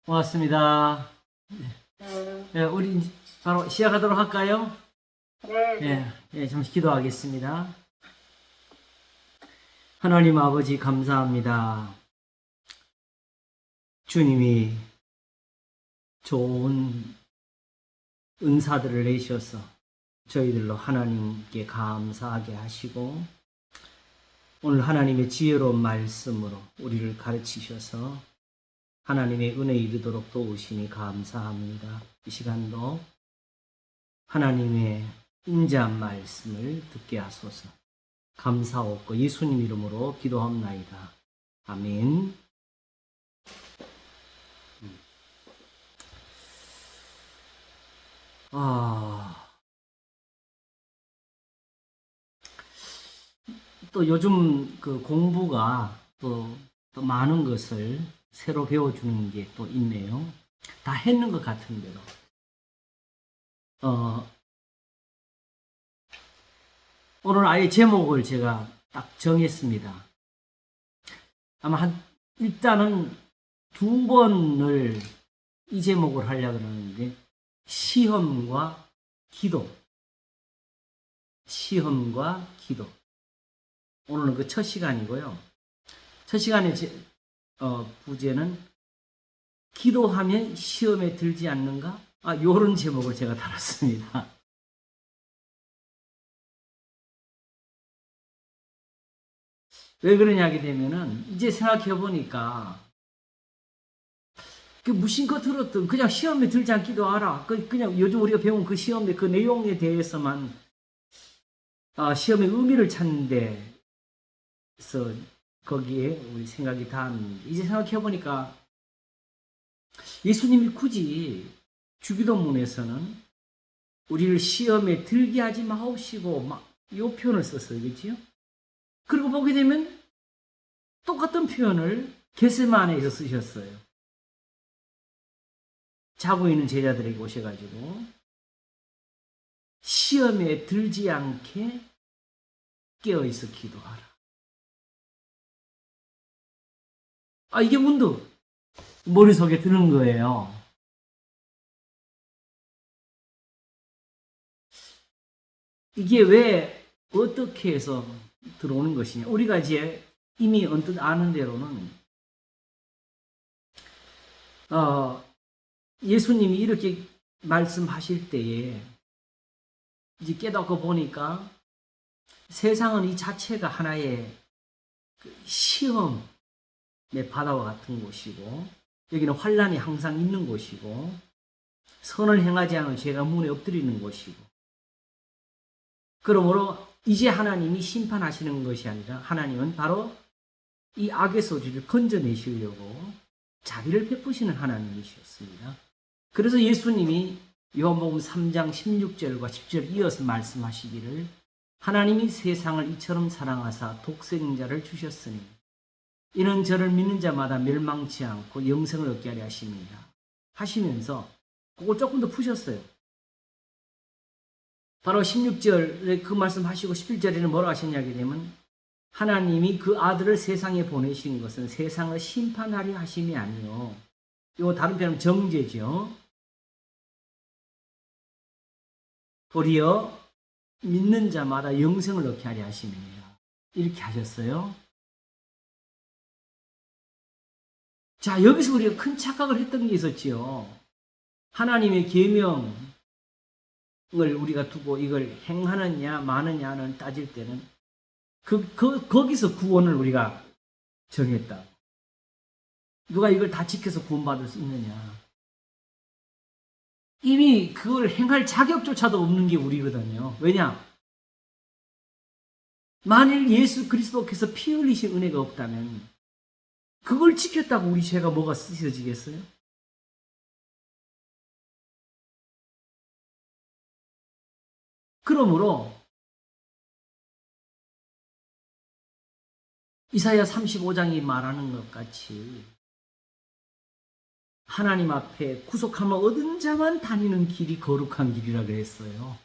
고맙습니다. 네. 예, 우리 바로 시작하도록 할까요? 네. 잠시 기도하겠습니다. 하나님 아버지 감사합니다. 주님이 좋은 은사들을 내셔서 저희들로 하나님께 감사하게 하시고 오늘 하나님의 지혜로운 말씀으로 우리를 가르치셔서 하나님의 은혜에 이르도록 도우시니 감사합니다. 이 시간도 하나님의 인자한 말씀을 듣게 하소서. 감사하옵고 예수님 이름으로 기도합나이다. 아멘. 또 요즘 그 공부가 또 많은 것을 새로 배워주는 게 또 있네요. 다 했는 것 같은데도. 오늘 아예 제목을 제가 딱 정했습니다. 아마 일단은 2번을 이 제목을 하려고 그러는데, 시험과 기도. 시험과 기도. 오늘은 그 첫 시간이고요. 첫 시간의 부제는 기도하면 시험에 들지 않는가? 요런 제목을 제가 달았습니다. 왜 그러냐 하게 되면은, 이제 생각해 보니까, 그 무심코 들었던, 그냥 시험에 들지 않기도 하라. 그냥 요즘 우리가 배운 그 시험의 그 내용에 대해서만, 시험의 의미를 찾는데, 그래서 거기에 우리 생각이 닿았는데, 이제 생각해 보니까, 예수님이 굳이 주기도문에서는 우리를 시험에 들게 하지 마옵시고, 이 표현을 썼어요. 그렇지요? 그리고 보게 되면 똑같은 표현을 겟세마네에서 쓰셨어요. 자고 있는 제자들에게 오셔가지고 시험에 들지 않게 깨어있어 기도하라. 이게 문득 머릿속에 드는 거예요. 이게 왜 어떻게 해서 들어오는 것이냐. 우리가 이제 이미 언뜻 아는 대로는 예수님이 이렇게 말씀하실 때에 이제 깨닫고 보니까 세상은 이 자체가 하나의 시험의 바다와 같은 곳이고, 여기는 환란이 항상 있는 곳이고, 선을 행하지 않은 죄가 문에 엎드리는 곳이고, 그러므로 이제 하나님이 심판하시는 것이 아니라 하나님은 바로 이 악에서 우리를 건져내시려고 자비를 베푸시는 하나님이셨습니다. 그래서 예수님이 요한복음 3장 16절과 10절 이어서 말씀하시기를, 하나님이 세상을 이처럼 사랑하사 독생자를 주셨으니 이는 저를 믿는 자마다 멸망치 않고 영생을 얻게 하려 하십니다. 하시면서 그걸 조금 더 푸셨어요. 바로 16절에 그 말씀 하시고 11절에는 뭐라고 하셨냐게 되면, 하나님이 그 아들을 세상에 보내신 것은 세상을 심판하려 하심이 아니요. 요 다른 표현은 정죄죠. 도리어 믿는 자마다 영생을 얻게 하려 하심이니라. 이렇게 하셨어요. 자, 여기서 우리가 큰 착각을 했던 게 있었지요. 하나님의 계명을 우리가 두고 이걸 행하느냐 마느냐는 따질 때는 거기서 구원을 우리가 정했다. 누가 이걸 다 지켜서 구원받을 수 있느냐. 이미 그걸 행할 자격조차도 없는 게 우리거든요. 왜냐? 만일 예수 그리스도께서 피 흘리신 은혜가 없다면 그걸 지켰다고 우리 죄가 뭐가 씻어지겠어요? 그러므로 이사야 35장이 말하는 것 같이 하나님 앞에 구속함을 얻은 자만 다니는 길이 거룩한 길이라 그랬어요.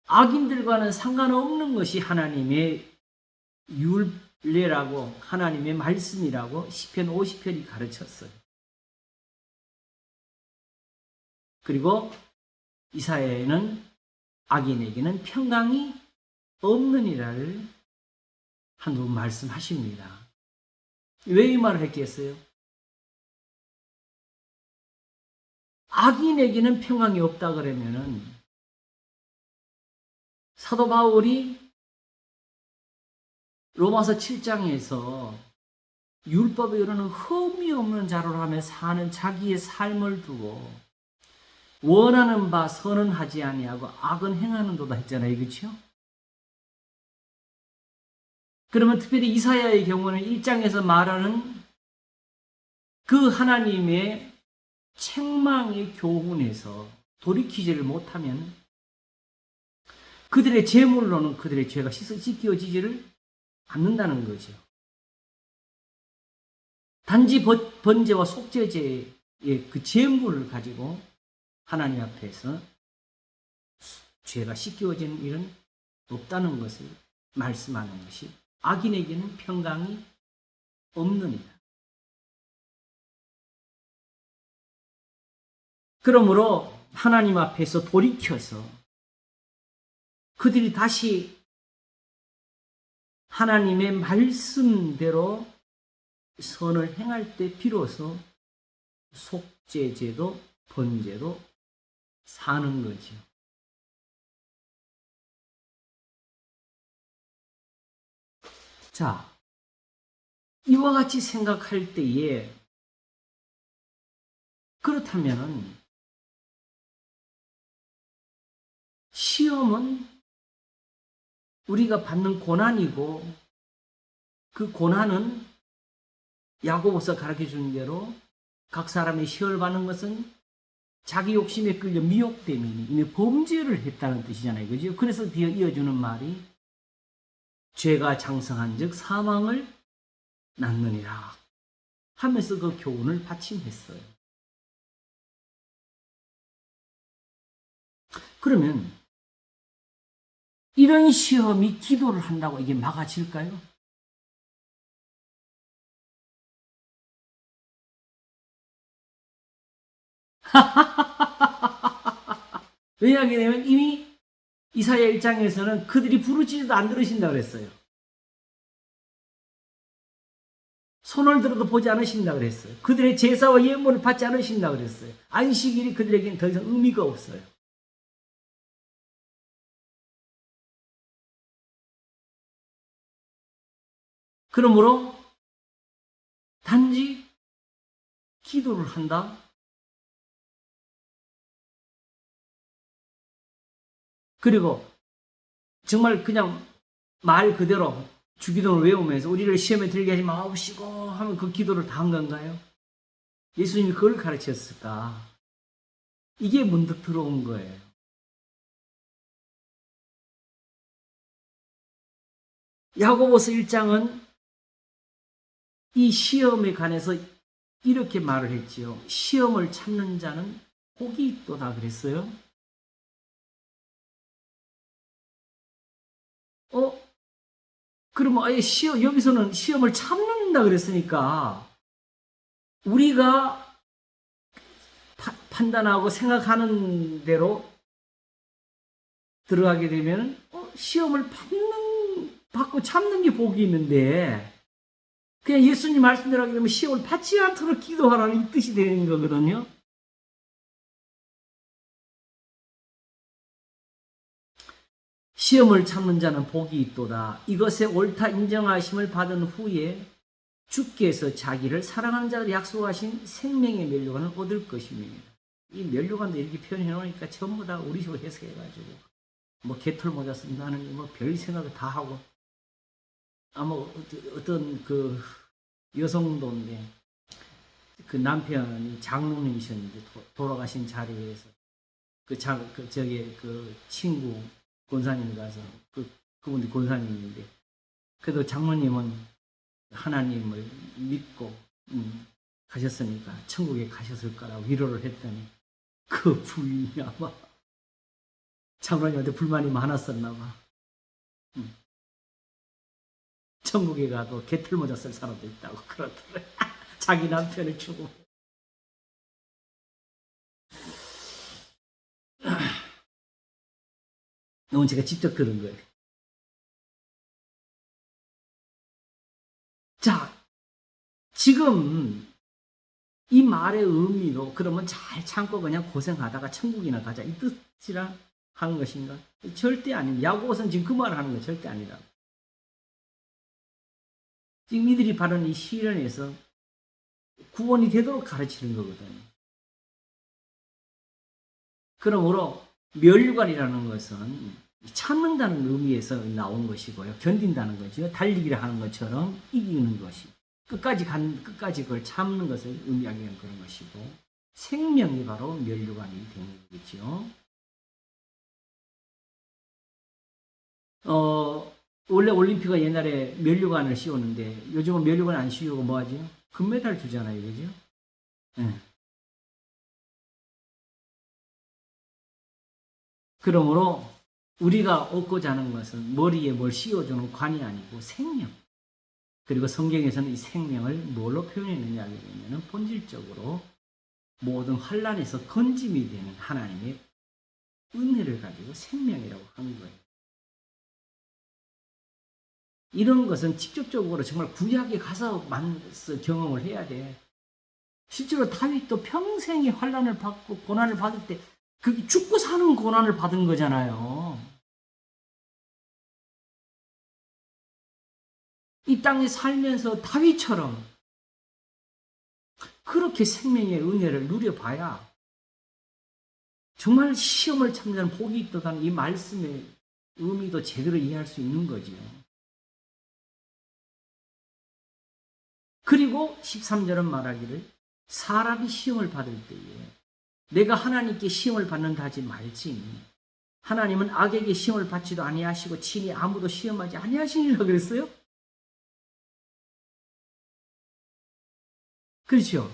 악인들과는 상관없는 것이 하나님의 레라고 하나님의 말씀이라고 시편 50편이 가르쳤어요. 그리고 이사야에는 악인에게는 평강이 없느니라를 한두 번 말씀하십니다. 왜 이 말을 했겠어요? 악인에게는 평강이 없다 그러면은 사도 바울이 로마서 7장에서 율법에 이르는 흠이 없는 자로 하며 사는 자기의 삶을 두고 원하는 바 선은 하지 아니하고 악은 행하는도다 했잖아요. 그렇죠? 그러면 특별히 이사야의 경우는 1장에서 말하는 그 하나님의 책망의 교훈에서 돌이키지를 못하면 그들의 재물로는 그들의 죄가 씻겨지지를 않는다는 거죠. 단지 번제와 속죄제의 그 재물을 가지고 하나님 앞에서 죄가 씻겨지는 일은 없다는 것을 말씀하는 것이 악인에게는 평강이 없느니라. 그러므로 하나님 앞에서 돌이켜서 그들이 다시 하나님의 말씀대로 선을 행할 때 비로소 속죄제도 번제로 사는 거죠. 자, 이와 같이 생각할 때에 그렇다면 시험은 우리가 받는 고난이고 그 고난은 야고보서 가르쳐 준 대로 각 사람이 시험을 받는 것은 자기 욕심에 끌려 미혹됨이니 이미 범죄를 했다는 뜻이잖아요. 그죠? 그래서 뒤에 이어주는 말이 죄가 장성한 즉 사망을 낳느니라 하면서 그 교훈을 받침했어요. 그러면 이런 시험이 기도를 한다고 이게 막아질까요? 왜냐하면 이미 이사야 1장에서는 그들이 부르짖어도 안 들으신다 그랬어요. 손을 들어도 보지 않으신다 그랬어요. 그들의 제사와 예물을 받지 않으신다 그랬어요. 안식일이 그들에게는 더 이상 의미가 없어요. 그러므로 단지 기도를 한다. 그리고 정말 그냥 말 그대로 주기도를 외우면서 우리를 시험에 들게 하지 마옵시고 하면 그 기도를 다 한 건가요? 예수님이 그걸 가르쳤을까? 이게 문득 들어온 거예요. 야고보서 1장은 이 시험에 관해서 이렇게 말을 했지요. 시험을 참는 자는 복이 있도다 그랬어요. 그러면 아예 여기서는 시험을 참는다 그랬으니까 우리가 판단하고 생각하는 대로 들어가게 되면 시험을 받고 참는 게 복이 있는데 그냥 예수님 말씀대로 하게 되면 시험을 받지 않도록 기도하라는 이 뜻이 되는 거거든요. 시험을 참는 자는 복이 있도다. 이것에 옳다 인정하심을 받은 후에 주께서 자기를 사랑하는 자들 약속하신 생명의 면류관을 얻을 것입니다. 이 면류관도 이렇게 표현해 놓으니까 전부 다 우리식으로 해석해가지고 뭐 개털 모자 쓴다는 뭐 별 생각을 다 하고 아마 어떤 그 여성도인데 그 남편이 장로님이셨는데 돌아가신 자리에서 그 친구 권사님이 가서 그분이 권사님인데 그래도 장로님은 하나님을 믿고 가셨으니까 천국에 가셨을 거라고 위로를 했더니 그 부인이 아마 장로님한테 불만이 많았었나 봐. 천국에 가도 개털모자 쓸 사람도 있다고 그러더래. 자기 남편을 주고. 이건 제가 직접 들은 거예요. 자, 지금 이 말의 의미로 그러면 잘 참고 그냥 고생하다가 천국이나 가자 이 뜻이라 하는 것인가? 절대 아닙니다. 야고보서는 지금 그 말을 하는 거 절대 아니라. 지금 이들이 바른 이 시련에서 구원이 되도록 가르치는 거거든요. 그러므로 면류관이라는 것은 참는다는 의미에서 나온 것이고요. 견딘다는 거죠. 달리기를 하는 것처럼 이기는 것이. 끝까지 그걸 참는 것을 의미하는 그런 것이고, 생명이 바로 면류관이 되는 거겠죠. 원래 올림픽은 옛날에 면류관을 씌웠는데, 요즘은 면류관 안 씌우고 뭐 하죠? 금메달 주잖아요. 그죠? 네. 그러므로 우리가 얻고자 하는 것은 머리에 뭘 씌워주는 관이 아니고 생명. 그리고 성경에서는 이 생명을 뭘로 표현했느냐 하면 본질적으로 모든 환란에서 건짐이 되는 하나님의 은혜를 가지고 생명이라고 한 거예요. 이런 것은 직접적으로 정말 구약에 가서 경험을 해야 돼. 실제로 다윗도 평생의 환란을 받고 고난을 받을 때 그게 죽고 사는 고난을 받은 거잖아요. 이 땅에 살면서 다윗처럼 그렇게 생명의 은혜를 누려봐야 정말 시험을 참는 복이 있다는 이 말씀의 의미도 제대로 이해할 수 있는 거죠. 그리고 13절은 말하기를 사람이 시험을 받을 때에 내가 하나님께 시험을 받는다 하지 말지니 하나님은 악에게 시험을 받지도 아니하시고 친히 아무도 시험하지 아니하시니라 그랬어요? 그렇죠?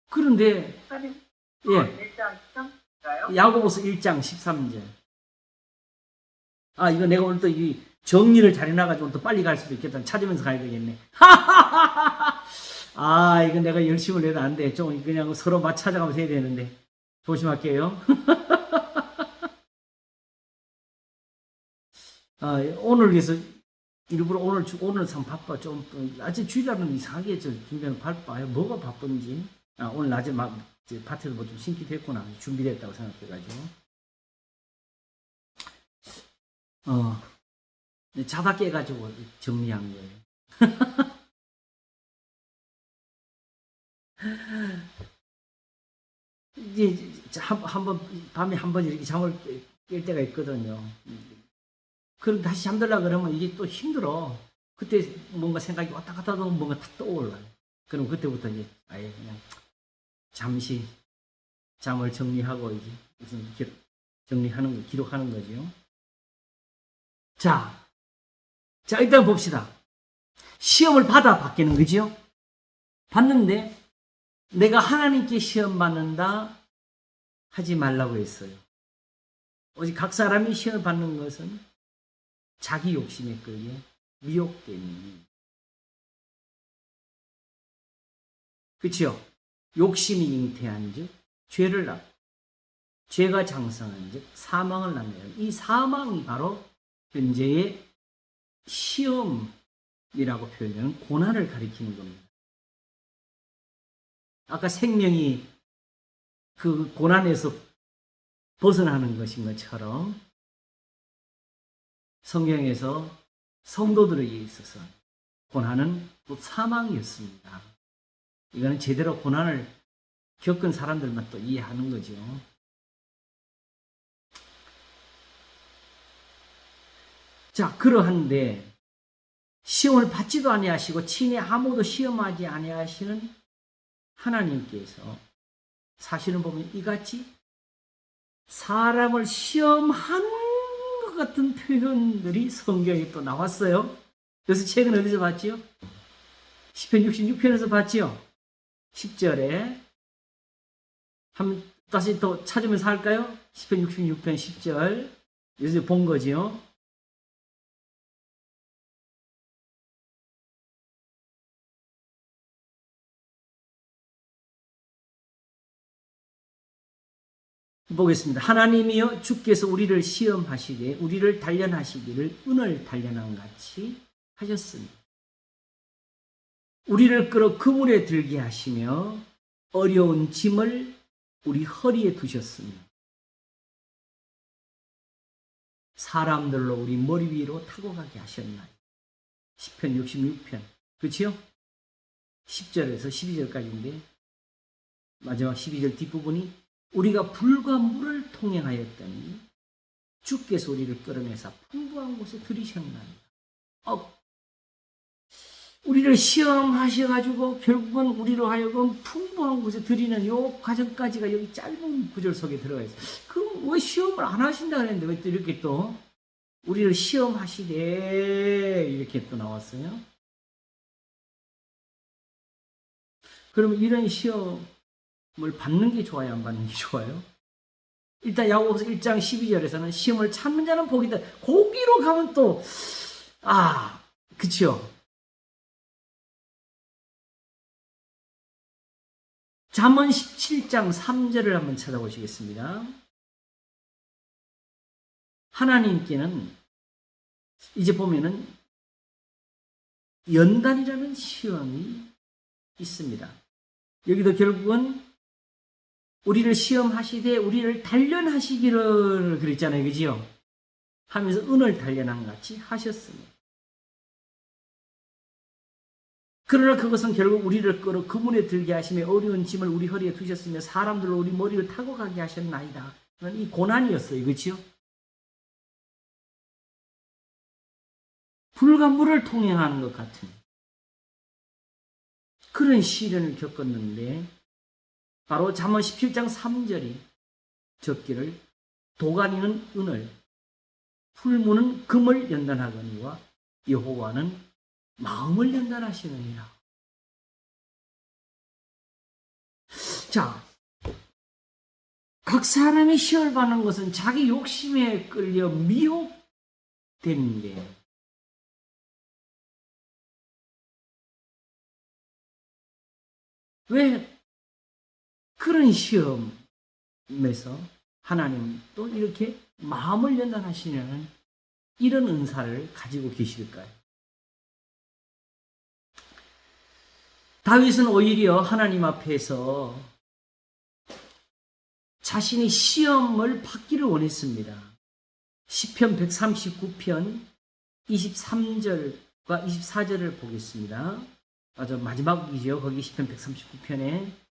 그런데 예, 야고보서 1장 13절. 아, 이거 내가 오늘 또 이 정리를 잘 해놔가지고 또 빨리 갈 수도 있겠다. 찾으면서 가야 되겠네. 아, 이거 내가 열심을 해도 안 돼. 좀 그냥 서로 찾아가면서 해야 되는데. 조심할게요. 아, 오늘 위해서 일부러 오늘 참 바빠. 좀 아직 주일날은 이상하게 준비하는 바빠요. 뭐가 바쁜지. 아, 오늘 낮에 막 밭에서 뭐 좀 심기도 했구나. 준비됐다고 생각해가지고. 자다 깨가지고 정리한 거예요. 이제 한번 밤에 한 번 이렇게 잠을 깰 때가 있거든요. 그럼 다시 잠들라 그러면 이게 또 힘들어. 그때 뭔가 생각이 왔다 갔다 하면 뭔가 탁 떠올라요. 그럼 그때부터 이제 아예 그냥 잠시 잠을 정리하고 이제 무슨 정리하는 거, 기록하는 거죠. 자, 일단 봅시다. 시험을 받겠는 거지요? 받는데 내가 하나님께 시험 받는다 하지 말라고 했어요. 오직 각 사람이 시험을 받는 것은 자기 욕심에 끌려 미혹되니. 그렇죠? 욕심이 잉태한 즉 죄를 낳고 죄가 장성한 즉 사망을 낳네요. 이 사망이 바로 현재의 시험이라고 표현하는 고난을 가리키는 겁니다. 아까 생명이 그 고난에서 벗어나는 것인 것처럼 성경에서 성도들에게 있어서 고난은 또 사망이었습니다. 이거는 제대로 고난을 겪은 사람들만 또 이해하는 거죠. 자, 그러한데 시험을 받지도 아니하시고 친히 아무도 시험하지 아니하시는 하나님께서 사실은 보면 이같이 사람을 시험하는 것 같은 표현들이 성경에 또 나왔어요. 그래서 책은 어디서 봤지요? 시편 66편에서 봤지요? 10절에 다시 또 찾으면서 할까요? 시편 66편 10절 여기서 본 거지요. 보겠습니다. 하나님이여 주께서 우리를 시험하시되 우리를 단련하시기를 은을 단련한 같이 하셨으니 우리를 끌어 그물에 들게 하시며 어려운 짐을 우리 허리에 두셨으니 사람들로 우리 머리 위로 타고 가게 하셨나요. 시편 66편 그렇지요? 10절에서 12절까지인데 마지막 12절 뒷부분이 우리가 불과 물을 통행하였더니 주께서 우리를 끌어내사 풍부한 곳에 들이셨나이다. 우리를 시험하셔가지고 결국은 우리로 하여금 풍부한 곳에 들이는 요 과정까지가 여기 짧은 구절 속에 들어가 있어요. 그럼 왜 시험을 안 하신다 그랬는데 왜 또 이렇게 또 우리를 시험하시되 이렇게 또 나왔어요? 그러면 이런 시험을 받는 게 좋아요, 안 받는 게 좋아요? 일단 야고보서 1장 12절에서는 시험을 참는 자는 복이 있다. 거기로 가면 또 그치요? 잠언 17장 3절을 한번 찾아보시겠습니다. 하나님께는 이제 보면은 연단이라는 시험이 있습니다. 여기도 결국은 우리를 시험하시되 우리를 단련하시기를 그랬잖아요. 그지요? 하면서 은을 단련한 같이 하셨습니다. 그러나 그것은 결국 우리를 끌어 그물에 들게 하시며 어려운 짐을 우리 허리에 두셨으며 사람들로 우리 머리를 타고 가게 하셨나이다. 이 고난이었어요. 그렇죠? 불과 물을 통행하는 것 같은 그런 시련을 겪었는데 바로 잠언 17장 3절이 적기를 도가니는 은을 풀무는 금을 연단하거니와 여호와는 마음을 연단하시느니라. 자, 각 사람이 시험을 받는 것은 자기 욕심에 끌려 미혹되는데 왜 그런 시험에서 하나님 또 이렇게 마음을 연단하시냐는 이런 은사를 가지고 계실까요? 다윗은 오히려 하나님 앞에서 자신이 시험을 받기를 원했습니다. 시편 139편 23절과 24절을 보겠습니다. 마지막이죠. 거기 시편 139편에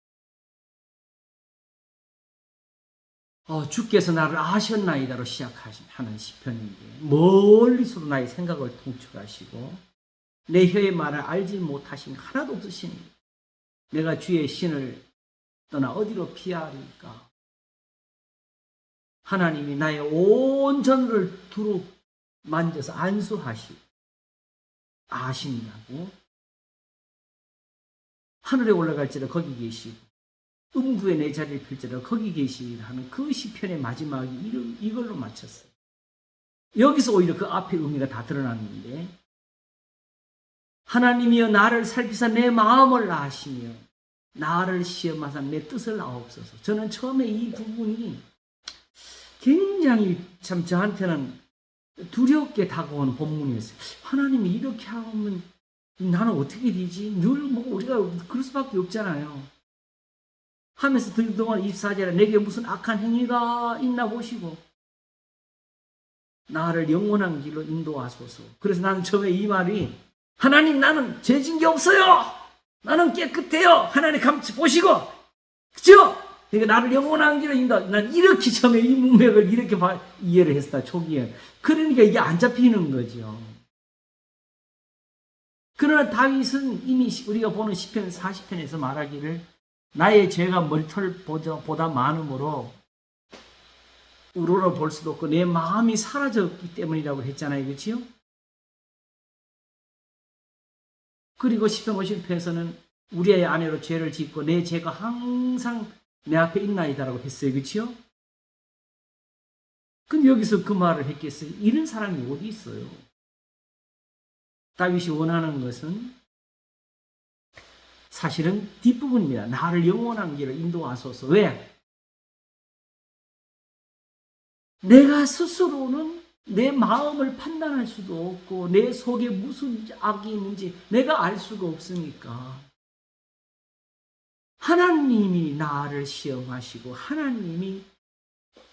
주께서 나를 아셨나이다로 시작하는 시편인데 멀리서도 나의 생각을 통촉하시고 내 혀의 말을 알지 못하신 하나도 없으시니 내가 주의 신을 떠나 어디로 피하리까. 하나님이 나의 온 전을 두루 만져서 안수하시고 아신다고. 하늘에 올라갈지라 거기 계시고 음부에 내 자리를 펼지라 거기 계시리라 하는 그 시편의 마지막이 이걸로 마쳤어요. 여기서 오히려 그 앞에 의미가 다 드러났는데 하나님이여 나를 살피사 내 마음을 아시며 나를 시험하사 내 뜻을 아옵소서. 저는 처음에 이 부분이 굉장히 참 저한테는 두렵게 다가오는 본문이었어요. 하나님이 이렇게 하면 나는 어떻게 되지? 늘 우리가 그럴 수밖에 없잖아요. 하면서 그동안 24절에 내게 무슨 악한 행위가 있나 보시고 나를 영원한 길로 인도하소서. 그래서 나는 처음에 이 말이 하나님 나는 죄진 게 없어요. 나는 깨끗해요. 하나님 감치 보시고 그죠? 그러니까 나를 영원한 길로 인도. 난 이렇게 처음에 이 문맥을 이렇게 이해를 했다 초기에. 그러니까 이게 안 잡히는 거죠. 그러나 다윗은 이미 우리가 보는 시편 40편에서 말하기를 나의 죄가 머리털보다 많음으로 우러러 볼 수도 없고 내 마음이 사라졌기 때문이라고 했잖아요. 그렇죠? 그리고 시편 50편에서는 우리의 아내로 죄를 짓고 내 죄가 항상 내 앞에 있나이다라고 했어요. 그렇죠? 근데 여기서 그 말을 했겠어요? 이런 사람이 어디 있어요? 다윗이 원하는 것은 사실은 뒷부분입니다. 나를 영원한 길을 인도하소서. 왜? 내가 스스로는 내 마음을 판단할 수도 없고 내 속에 무슨 악이 있는지 내가 알 수가 없으니까 하나님이 나를 시험하시고 하나님이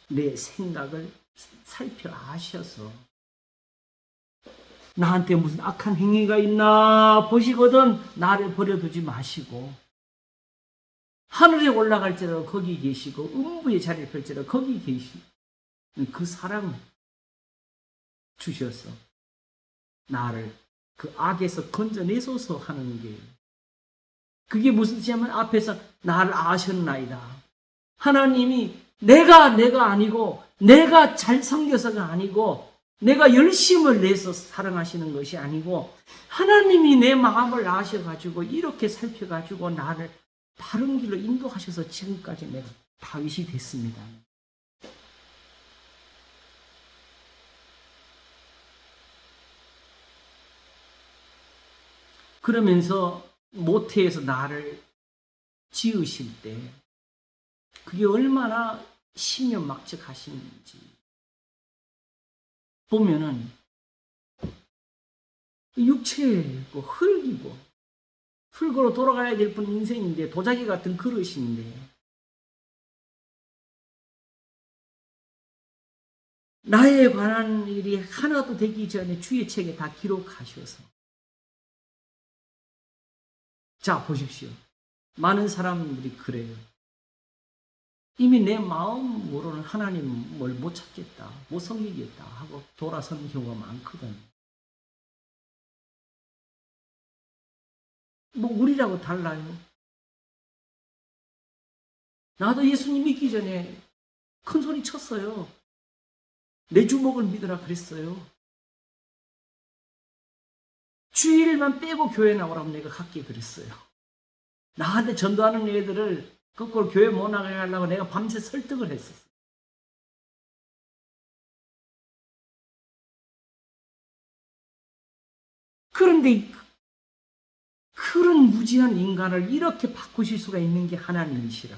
내 생각을 살펴 아셔서 나한테 무슨 악한 행위가 있나 보시거든 나를 버려두지 마시고 하늘에 올라갈지라도 거기 계시고 음부의 자리를 펼지라도 거기 계시고 그 사랑 주셔서 나를 그 악에서 건져내소서 하는 게 그게 무슨 뜻이냐면 앞에서 나를 아셨나이다. 하나님이 내가 아니고 내가 잘 섬겨서가 아니고 내가 열심을 내서 사랑하시는 것이 아니고 하나님이 내 마음을 아셔가지고 이렇게 살펴가지고 나를 바른 길로 인도하셔서 지금까지 내가 다윗이 됐습니다. 그러면서 모태에서 나를 지으실 때 그게 얼마나 신념막측하시는지 보면은 육체고 흙이고 흙으로 돌아가야 될 뿐 인생인데 도자기 같은 그릇인데 나에 관한 일이 하나도 되기 전에 주의 책에 다 기록하셔서 자 보십시오. 많은 사람들이 그래요. 이미 내 마음으로는 하나님을 못 찾겠다, 못 섬기겠다 하고 돌아서는 경우가 많거든요. 뭐 우리라고 달라요. 나도 예수님 믿기 전에 큰 소리 쳤어요. 내 주먹을 믿으라 그랬어요. 주일만 빼고 교회 나오라고 내가 갖게 그랬어요. 나한테 전도하는 애들을 거꾸로 교회 못 나가게 하려고 내가 밤새 설득을 했었어요. 그런데 그런 무지한 인간을 이렇게 바꾸실 수가 있는 게 하나님이시라.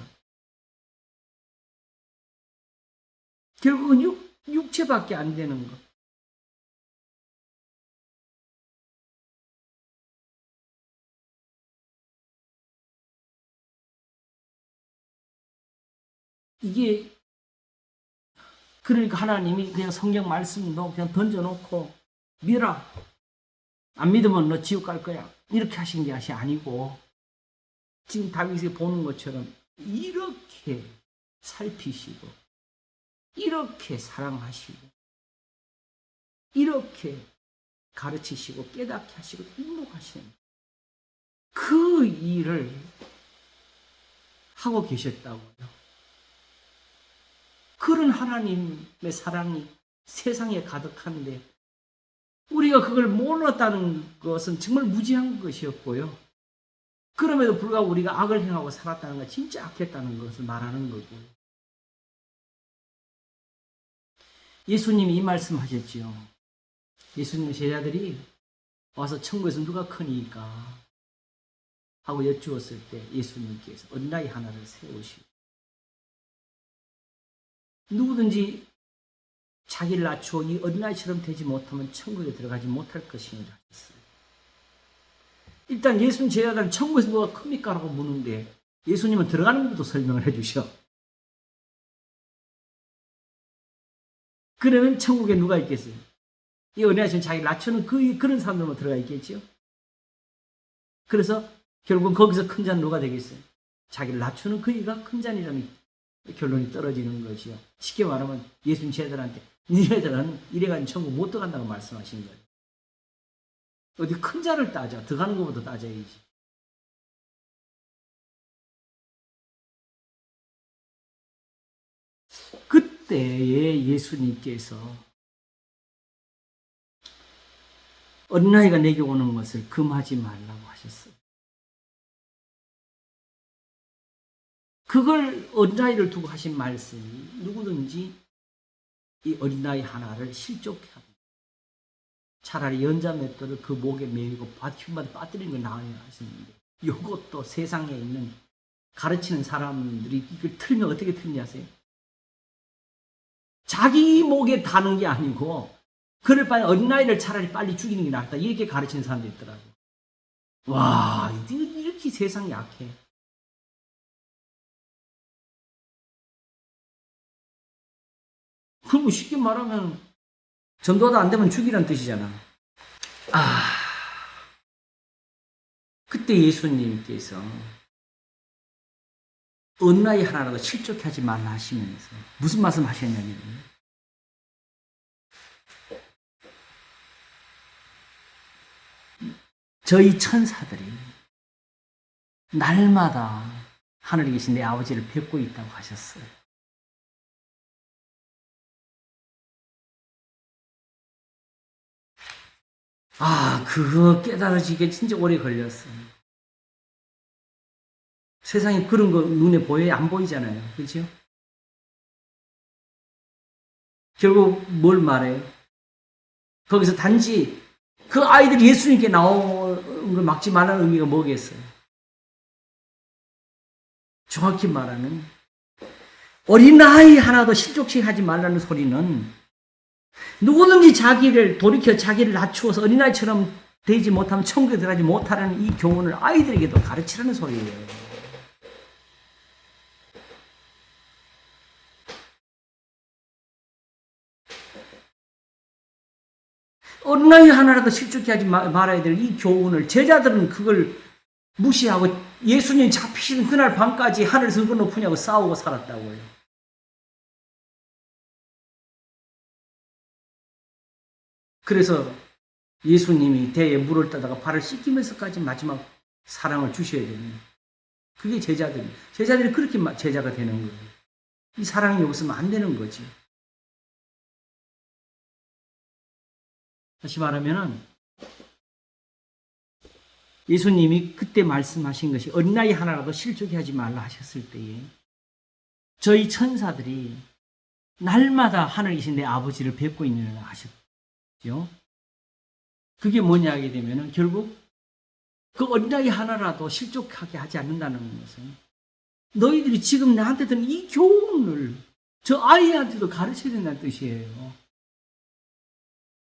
결국은 육체밖에 안 되는 것. 이게 그러니까 하나님이 그냥 성경 말씀도 그냥 던져놓고 믿어라. 안 믿으면 너 지옥 갈 거야. 이렇게 하신 게 아니고 지금 다윗이 보는 것처럼 이렇게 살피시고 이렇게 사랑하시고 이렇게 가르치시고 깨닫게 하시고 인도하시는 그 일을 하고 계셨다고요. 그런 하나님의 사랑이 세상에 가득한데 우리가 그걸 몰랐다는 것은 정말 무지한 것이었고요. 그럼에도 불구하고 우리가 악을 행하고 살았다는 건 진짜 악했다는 것을 말하는 거고요. 예수님이 이 말씀 하셨지요. 예수님 제자들이 와서 천국에서 누가 크니까 하고 여쭈었을 때 예수님께서 어린아이 하나를 세우시고 누구든지 자기를 낮추어 이 어린아이처럼 되지 못하면 천국에 들어가지 못할 것이니라 하셨어요. 일단 예수님 제자들은 천국에서 누가 큽니까? 라고 묻는데 예수님은 들어가는 것도 설명을 해주셔. 그러면 천국에 누가 있겠어요? 이 어린아이처럼 자기를 낮추는 그런 사람들만 들어가 있겠죠. 그래서 결국은 거기서 큰 자는 누가 되겠어요? 자기를 낮추는 그이가 큰 자니라는 결론이 떨어지는 거지요. 쉽게 말하면 예수님 제자들한테 니네들은 이래가지고 천국 못 들어간다고 말씀하신 거예요. 어디 큰 자를 따져. 들어가는 것보다 따져야지. 그때에 예수님께서 어린아이가 내게 오는 것을 금하지 말라고 하셨어요. 그걸 어린아이를 두고 하신 말씀이 누구든지 이 어린아이 하나를 실족해 합니다. 차라리 연자맷돌을 그 목에 매이고 흉만 빠뜨리는 걸 나으냐 하셨는데, 이것도 세상에 있는 가르치는 사람들이 이걸 틀면 어떻게 틀는지 아세요? 자기 목에 다는 게 아니고 그럴 바에 어린아이를 차라리 빨리 죽이는 게 낫다, 이렇게 가르치는 사람도 있더라고요. 와, 이렇게 세상이 약해. 그럼 쉽게 말하면 전도도 안 되면 죽이란 뜻이잖아. 그때 예수님께서 어린아이 하나라도 실족해 하지 말라 하시면서 무슨 말씀 하셨냐면, 저희 천사들이 날마다 하늘에 계신 내 아버지를 뵙고 있다고 하셨어요. 그거 깨달아지게 진짜 오래 걸렸어요. 세상에 그런 거 눈에 보여요? 안 보이잖아요. 그렇죠? 결국 뭘 말해요? 거기서 단지 그 아이들이 예수님께 나오는 걸 막지 말라는 의미가 뭐겠어요? 정확히 말하면 어린아이 하나도 실족치 하지 말라는 소리는 누구든지 자기를 돌이켜 자기를 낮추어서 어린아이처럼 되지 못하면 천국에 들어가지 못하라는 이 교훈을 아이들에게도 가르치라는 소리예요. 어린아이 하나라도 실족해 하지 말아야 될 이 교훈을 제자들은 그걸 무시하고 예수님 잡히시는 그날 밤까지 하늘에서 누가 높으냐고 싸우고 살았다고요. 그래서 예수님이 대에 물을 떠다가 발을 씻기면서까지 마지막 사랑을 주셔야 됩니다. 그게 제자들이 그렇게 제자가 되는 거예요. 이 사랑이 없으면 안 되는 거지. 다시 말하면은 예수님이 그때 말씀하신 것이 어린아이 하나라도 실족해 하지 말라 하셨을 때에 저희 천사들이 날마다 하늘에 계신 내 아버지를 뵙고 있느라 하셨죠. 그게 뭐냐 하게 되면은 결국 그 어린아이 하나라도 실족하게 하지 않는다는 것은 너희들이 지금 나한테 드는 이 교훈을 저 아이한테도 가르쳐야 된다는 뜻이에요.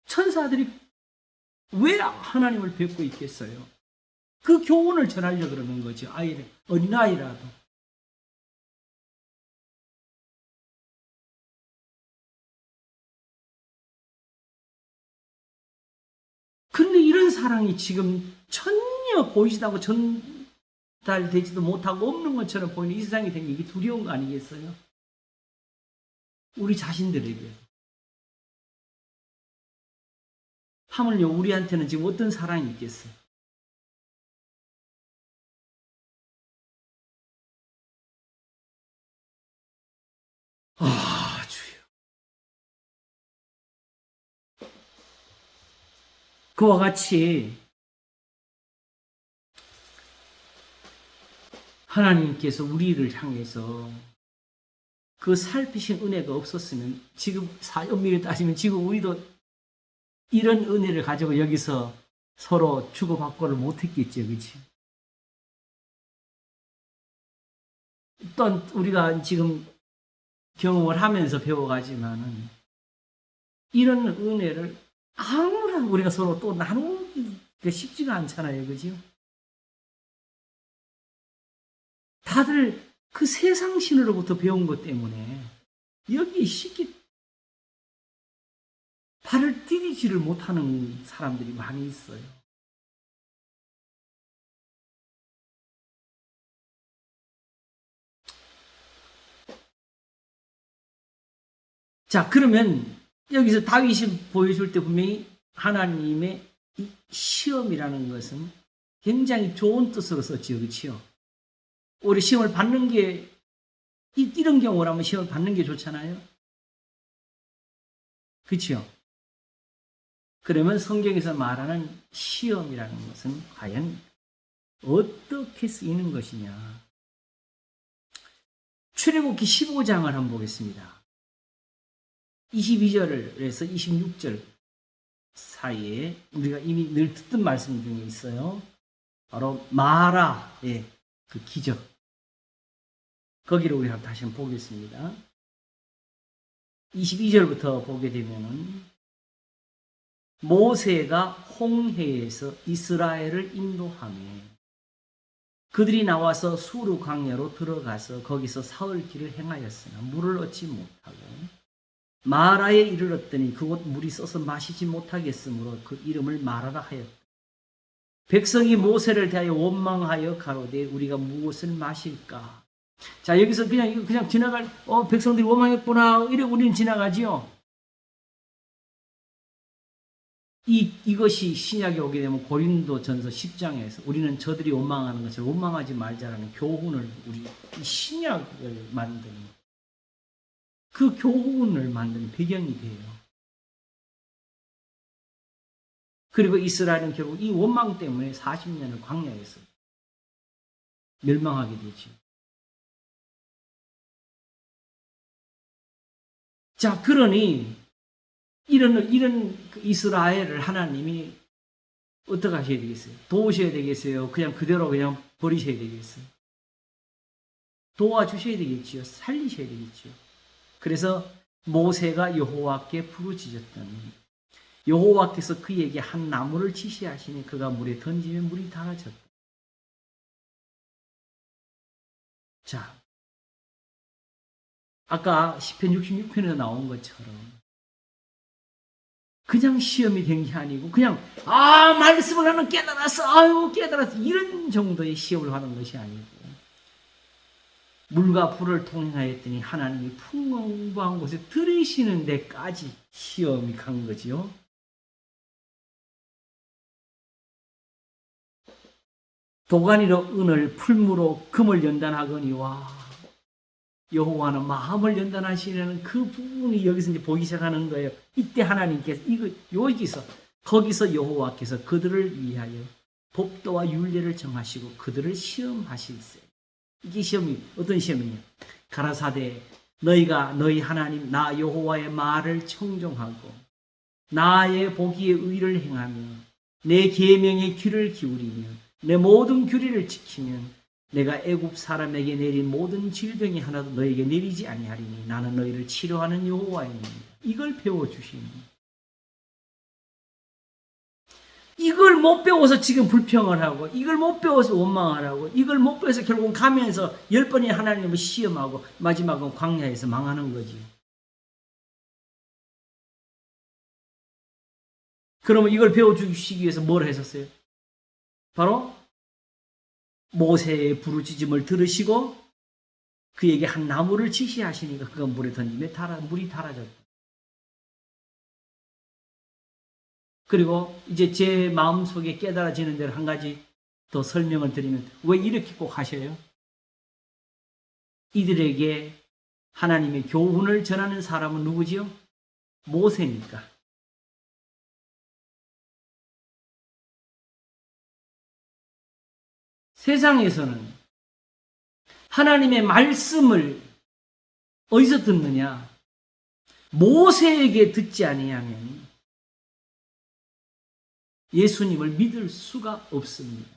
천사들이 왜 하나님을 뵙고 있겠어요? 그 교훈을 전하려고 그러는 거죠. 어린아이라도. 그런데 이런 사랑이 지금 전혀 보이지도 전달되지도 못하고 없는 것처럼 보이는 이 세상이 된 게 이게 두려운 거 아니겠어요? 우리 자신들에게. 하물며 우리한테는 지금 어떤 사랑이 있겠어요? 주여. 그와 같이 하나님께서 우리를 향해서 그 살피신 은혜가 없었으면 지금 엄밀히 따지면 지금 우리도 이런 은혜를 가지고 여기서 서로 주고받고를 못했겠죠. 그렇지? 또한 우리가 지금 경험을 하면서 배워가지만은 이런 은혜를 아무런 우리가 서로 또 나누기가 쉽지가 않잖아요. 그죠? 다들 그 세상 신으로부터 배운 것 때문에 여기 쉽게 발을 디디지를 못하는 사람들이 많이 있어요. 자, 그러면 여기서 다윗이 보여줄 때 분명히 하나님의 이 시험이라는 것은 굉장히 좋은 뜻으로 썼지요. 그렇죠? 우리 시험을 받는 게 이런 경우라면 시험을 받는 게 좋잖아요. 그렇죠? 그러면 성경에서 말하는 시험이라는 것은 과연 어떻게 쓰이는 것이냐? 출애굽기 15장을 한번 보겠습니다. 22절에서 26절 사이에 우리가 이미 늘 듣던 말씀 중에 있어요. 바로 마라의 그 기적. 거기를 우리 다시 한번 보겠습니다. 22절부터 보게 되면은 모세가 홍해에서 이스라엘을 인도하며 그들이 나와서 수르 광야로 들어가서 거기서 사흘 길을 행하였으나 물을 얻지 못하고 마라에 이르렀더니 그곳 물이 써서 마시지 못하겠으므로 그 이름을 마라라 하였다. 백성이 모세를 대하여 원망하여 가로되 우리가 무엇을 마실까? 자, 여기서 그냥 지나갈 백성들이 원망했구나 이래 우리는 지나가지요. 이것이 신약에 오게 되면 고린도전서 10장에서 우리는 저들이 원망하는 것을 원망하지 말자라는 교훈을 우리 이 신약을 만드는 그 교훈을 만드는 배경이 돼요. 그리고 이스라엘은 결국 이 원망 때문에 40년을 광야에서 멸망하게 되죠. 자, 그러니 이런 이스라엘을 하나님이 어떻게 하셔야 되겠어요? 도우셔야 되겠어요? 그냥 그대로 그냥 버리셔야 되겠어요? 도와주셔야 되겠지요. 살리셔야 되겠지요. 그래서 모세가 여호와께 부르짖었더니 여호와께서 그에게 한 나무를 지시하시니 그가 물에 던지면 물이 달아졌다. 자, 아까 시편 66편에서 나온 것처럼 그냥 시험이 된 게 아니고 그냥 말씀을 하는 깨달았어 깨달았어 이런 정도의 시험을 하는 것이 아니고 물과 불을 통행하였더니 하나님이 풍성한 곳에 들이시는 데까지 시험이 간 거지요. 도가니로 은을 풀무로 금을 연단하거니와 여호와는 마음을 연단하시려는 그 부분이 여기서 이제 보기 시작하는 거예요. 이때 하나님께서 거기서 여호와께서 그들을 위하여 법도와 율례를 정하시고 그들을 시험하실세. 이게 시험이 어떤 시험이냐? 가라사대 너희가 너희 하나님 나 여호와의 말을 청종하고 나의 보기에 의를 행하며 내 계명에 귀를 기울이며 내 모든 규례를 지키면 내가 애굽 사람에게 내린 모든 질병이 하나도 너에게 내리지 아니하리니 나는 너희를 치료하는 여호와입니다. 이걸 배워주시니 이걸 못 배워서 지금 불평을 하고 이걸 못 배워서 원망을 하고 이걸 못 배워서 결국은 가면서 10번이 하나님을 시험하고 마지막은 광야에서 망하는 거지. 그러면 이걸 배워주시기 위해서 뭘 하셨어요? 바로 모세의 부르짖음을 들으시고 그에게 한 나무를 지시하시니까 그가 물에 던지며 물이 달아졌다. 그리고 이제 제 마음속에 깨달아지는 대로 한 가지 더 설명을 드리면 왜 이렇게 꼭 하셔요? 이들에게 하나님의 교훈을 전하는 사람은 누구지요? 모세니까. 세상에서는 하나님의 말씀을 어디서 듣느냐? 모세에게 듣지 아니하면 예수님을 믿을 수가 없습니다.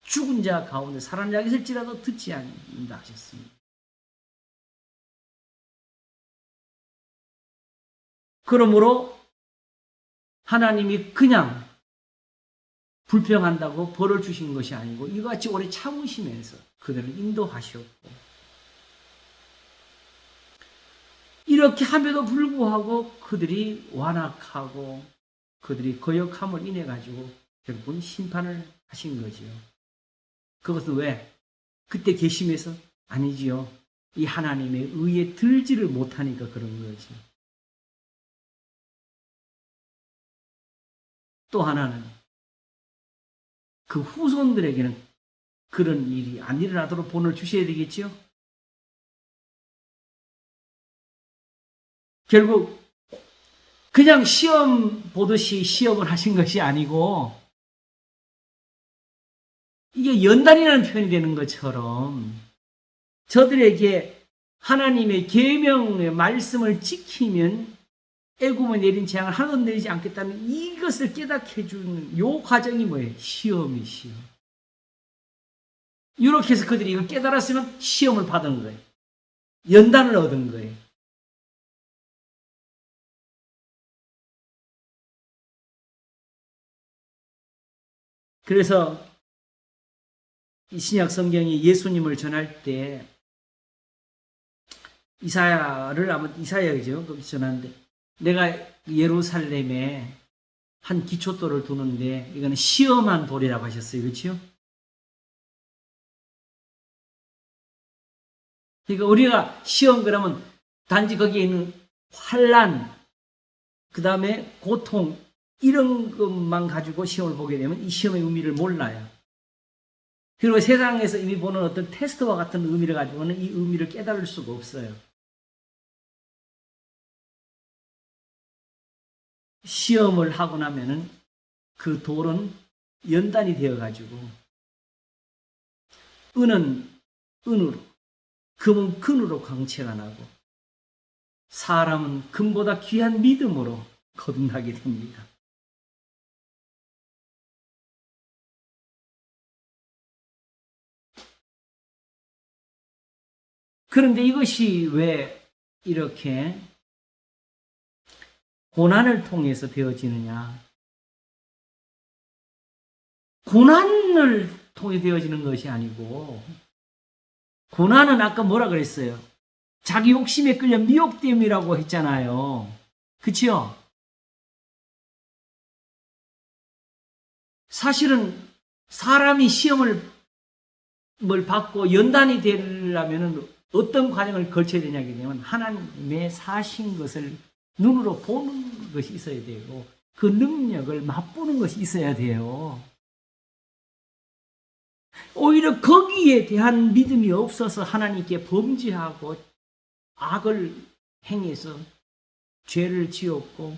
죽은 자 가운데 살아난 자가 있을지라도 듣지 않는다 하셨습니다. 그러므로 하나님이 그냥 불평한다고 벌을 주신 것이 아니고 이같이 오래 참으시면서 그들을 인도하셨고 이렇게 함에도 불구하고 그들이 완악하고 그들이 거역함을 인해 가지고 결국은 심판을 하신 거지요. 그것은 왜? 그때 계심에서? 아니지요. 이 하나님의 의에 들지를 못하니까 그런 거지. 또 하나는 그 후손들에게는 그런 일이 안 일어나도록 본을 주셔야 되겠지요. 결국 그냥 시험 보듯이 시험을 하신 것이 아니고 이게 연단이라는 표현이 되는 것처럼 저들에게 하나님의 계명의 말씀을 지키면 애굽에 내린 재앙을 하나도 내리지 않겠다는 이것을 깨닫게 해주는 요 과정이 뭐예요? 시험이 시험. 이렇게 해서 그들이 이걸 깨달았으면 시험을 받은 거예요. 연단을 얻은 거예요. 그래서 이 신약 성경이 예수님을 전할 때 이사야죠. 거기 전하는데 내가 예루살렘에 한 기초돌을 두는데 이거는 시험한 돌이라고 하셨어요. 그렇죠? 그러니까 우리가 시험 그러면 단지 거기에 있는 환난, 그 다음에 고통 이런 것만 가지고 시험을 보게 되면 이 시험의 의미를 몰라요. 그리고 세상에서 이미 보는 어떤 테스트와 같은 의미를 가지고는 이 의미를 깨달을 수가 없어요. 시험을 하고 나면은 그 돌은 연단이 되어가지고 은은 은으로, 금은 금으로 광채가 나고 사람은 금보다 귀한 믿음으로 거듭나게 됩니다. 그런데 이것이 왜 이렇게 고난을 통해서 되어지느냐? 고난을 통해 되어지는 것이 아니고, 고난은 아까 뭐라 그랬어요? 자기 욕심에 끌려 미혹됨이라고 했잖아요. 그치요? 사실은 사람이 시험을 받고 연단이 되려면 어떤 과정을 거쳐야 되냐게 되면 하나님의 사신 것을 눈으로 보는 것이 있어야 되고 그 능력을 맛보는 것이 있어야 돼요. 오히려 거기에 대한 믿음이 없어서 하나님께 범죄하고 악을 행해서 죄를 지었고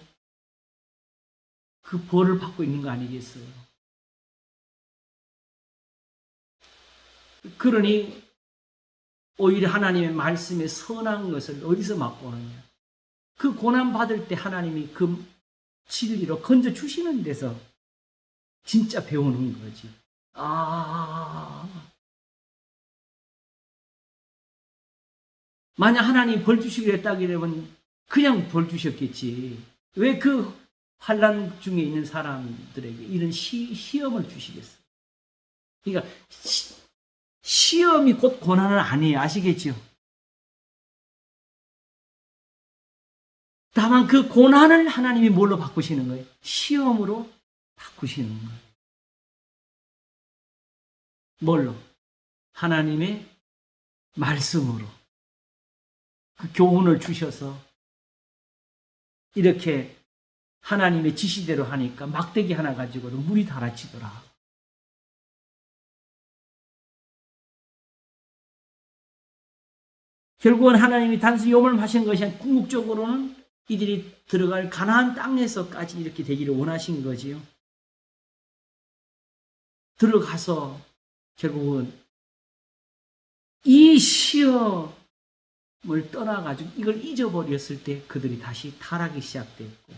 그 벌을 받고 있는 거 아니겠어요? 그러니 오히려 하나님의 말씀의 선한 것을 어디서 맛보느냐? 그 고난받을 때 하나님이 그 진리로 건져주시는 데서 진짜 배우는 거지. 만약 하나님이 벌 주시기로 했다고 하면 그냥 벌 주셨겠지. 왜 그 환난 중에 있는 사람들에게 이런 시험을 주시겠어요? 그러니까 시험이 곧 고난은 아니에요. 아시겠죠? 다만 그 고난을 하나님이 뭘로 바꾸시는 거예요? 시험으로 바꾸시는 거예요. 뭘로? 하나님의 말씀으로. 그 교훈을 주셔서 이렇게 하나님의 지시대로 하니까 막대기 하나 가지고도 물이 달아지더라. 결국은 하나님이 단순히 욥을 하신 것이 아니라 궁극적으로는 이들이 들어갈 가나안 땅에서까지 이렇게 되기를 원하신 거지요. 들어가서 결국은 이 시험을 떠나가지고 이걸 잊어버렸을 때 그들이 다시 타락이 시작됐고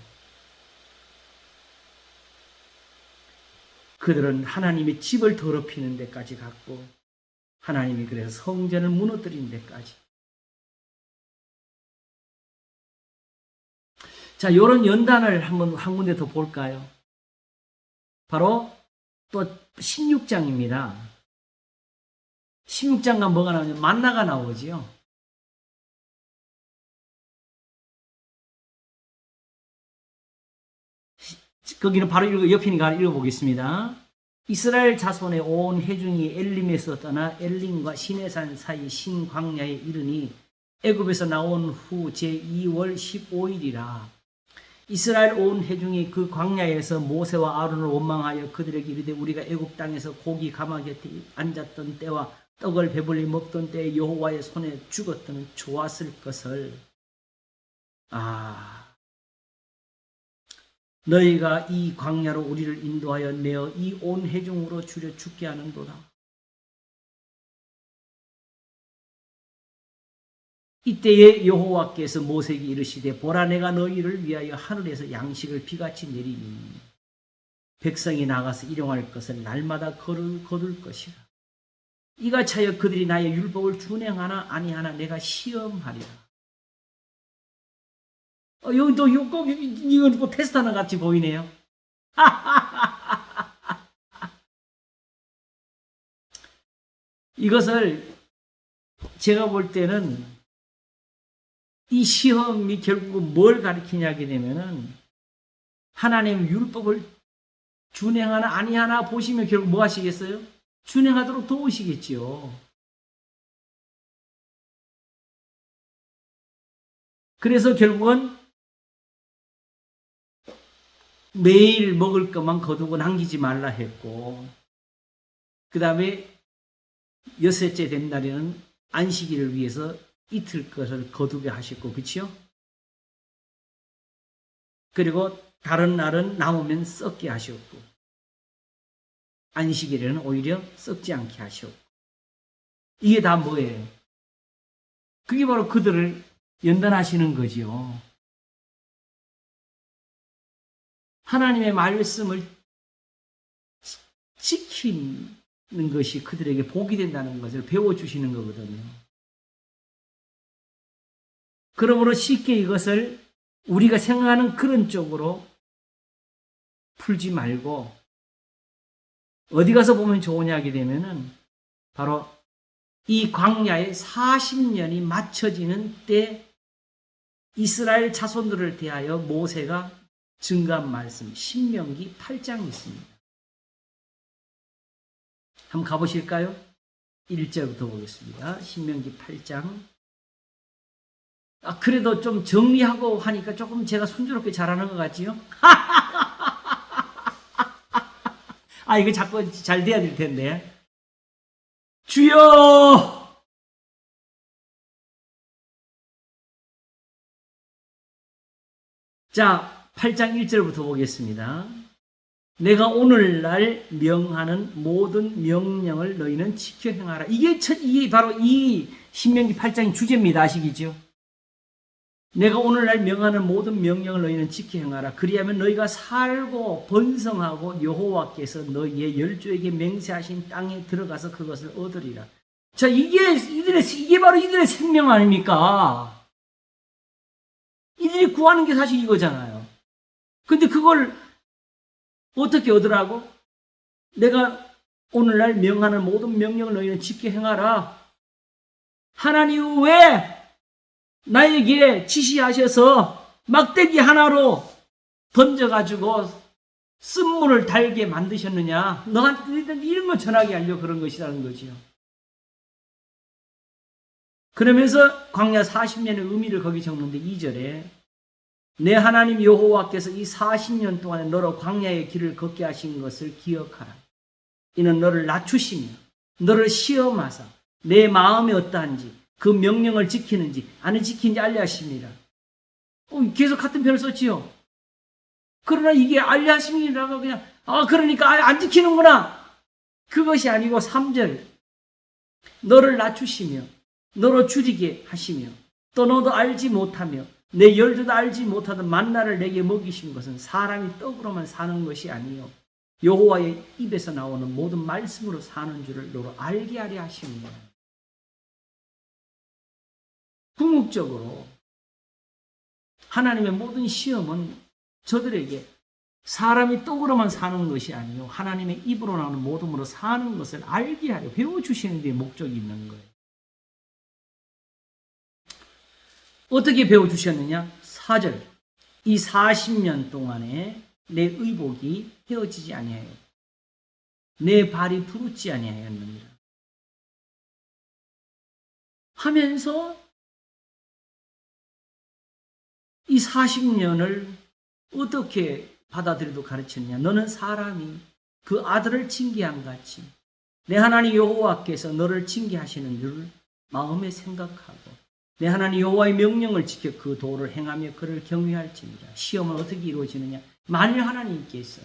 그들은 하나님의 집을 더럽히는 데까지 갔고 하나님이 그래서 성전을 무너뜨린 데까지. 자, 이런 연단을 한번 한 군데 더 볼까요? 바로 또 16장입니다. 16장과 뭐가 나오냐면 만나가 나오지요. 거기는 바로 옆이니까 읽어보겠습니다. 이스라엘 자손의 온 회중이 엘림에서 떠나 엘림과 시내산 사이 신광야에 이르니 애굽에서 나온 후 제2월 15일이라. 이스라엘 온 회중이 그 광야에서 모세와 아론을 원망하여 그들에게 이르되 우리가 애굽 땅에서 고기 가마 곁에 앉았던 때와 떡을 배불리 먹던 때에 여호와의 손에 죽었더는 좋았을 것을. 너희가 이 광야로 우리를 인도하여 내어 이 온 회중으로 줄여 죽게 하는도다. 이때에 여호와께서 모세에게 이르시되 보라 내가 너희를 위하여 하늘에서 양식을 비같이 내리니 백성이 나가서 일용할 것을 날마다 거둘 것이라. 이가 차여 그들이 나의 율법을 준행하나 아니하나 내가 시험하리라. 여기 또 이건 또 테스트하는 것 같이 보이네요. 이것을 제가 볼 때는 이 시험이 결국은 뭘 가리키냐게 되면은 하나님의 율법을 준행하나 아니하나 보시면 결국 뭐 하시겠어요? 준행하도록 도우시겠지요. 그래서 결국은 매일 먹을 것만 거두고 남기지 말라 했고, 그 다음에 여섯째 된 날에는 안식일을 위해서 이틀 것을 거두게 하셨고, 그치요? 그리고 다른 날은 남으면 썩게 하셨고, 안식일에는 오히려 썩지 않게 하셨고, 이게 다 뭐예요? 그게 바로 그들을 연단하시는 거지요. 하나님의 말씀을 지키는 것이 그들에게 복이 된다는 것을 배워주시는 거거든요. 그러므로 쉽게 이것을 우리가 생각하는 그런 쪽으로 풀지 말고 어디 가서 보면 좋으냐 하게 되면은 바로 이 광야의 40년이 맞춰지는 때 이스라엘 자손들을 대하여 모세가 증거한 말씀 신명기 8장이 있습니다. 한번 가보실까요? 1절부터 보겠습니다. 신명기 8장. 그래도 좀 정리하고 하니까 조금 제가 순조롭게 잘하는 것 같지요? 이거 자꾸 잘 돼야 될 텐데. 주여! 자, 8장 1절부터 보겠습니다. 내가 오늘날 명하는 모든 명령을 너희는 지켜 행하라. 이게 바로 이 신명기 8장의 주제입니다. 아시겠죠? 내가 오늘날 명하는 모든 명령을 너희는 지켜 행하라. 그리하면 너희가 살고 번성하고 여호와께서 너희의 열조에게 맹세하신 땅에 들어가서 그것을 얻으리라. 자, 이게 바로 이들의 생명 아닙니까? 이들이 구하는 게 사실 이거잖아요. 근데 그걸 어떻게 얻으라고? 내가 오늘날 명하는 모든 명령을 너희는 지켜 행하라. 하나님 왜 나에게 지시하셔서 막대기 하나로 던져가지고 쓴물을 달게 만드셨느냐? 너한테 이런 거 전하게 하려고 그런 것이라는 거지요. 그러면서 광야 40년의 의미를 거기 적는데 2절에 내 하나님 여호와께서 이 40년 동안에 너로 광야의 길을 걷게 하신 것을 기억하라. 이는 너를 낮추시며 너를 시험하사 내 마음이 어떠한지 그 명령을 지키는지 안 지키는지 알려 하십니다. 계속 같은 표현을 썼지요. 그러나 이게 알려 하심이라고 그냥 그러니까 안 지키는구나. 그것이 아니고 3절 너를 낮추시며 너로 줄이게 하시며 또 너도 알지 못하며 내 열조도 알지 못하던 만나를 내게 먹이신 것은 사람이 떡으로만 사는 것이 아니요 여호와의 입에서 나오는 모든 말씀으로 사는 줄을 너로 알게 하려 하십니다. 궁극적으로 하나님의 모든 시험은 저들에게 사람이 떡으로만 사는 것이 아니요 하나님의 입으로 나오는 모둠으로 사는 것을 알게 하려 배워주시는 데 목적이 있는 거예요. 어떻게 배워주셨느냐? 4절 이 40년 동안에 내 의복이 헤어지지 아니하여 내 발이 부르지 아니하였느니라 하면서 이 40년을 어떻게 받아들여도 가르쳤냐? 너는 사람이 그 아들을 징계한 같이 내 하나님 여호와께서 너를 징계하시는 줄 마음에 생각하고 내 하나님 여호와의 명령을 지켜 그 도를 행하며 그를 경외할지니라. 시험은 어떻게 이루어지느냐? 만일 하나님께서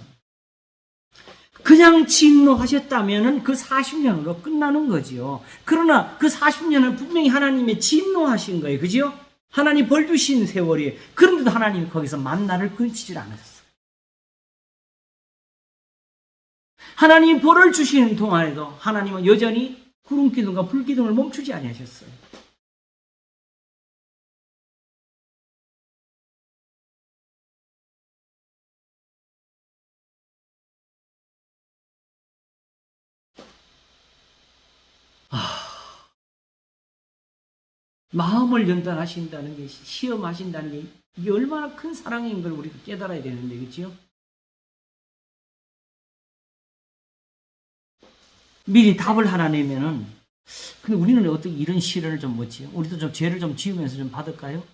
그냥 진노하셨다면 그 40년으로 끝나는 거지요. 그러나 그 40년은 분명히 하나님의 진노하신 거예요. 그죠? 하나님 벌 주신 세월이. 그런데도 하나님이 거기서 만나를 끊치질 않으셨어요. 하나님 벌을 주시는 동안에도 하나님은 여전히 구름 기둥과 불 기둥을 멈추지 아니하셨어요. 마음을 연단하신다는 게, 시험하신다는 게 이게 얼마나 큰 사랑인 걸 우리가 깨달아야 되는데, 그렇죠? 미리 답을 하나 내면은, 근데 우리는 어떻게 이런 시련을 좀 못지요? 우리도 좀 죄를 좀 지으면서 좀 받을까요?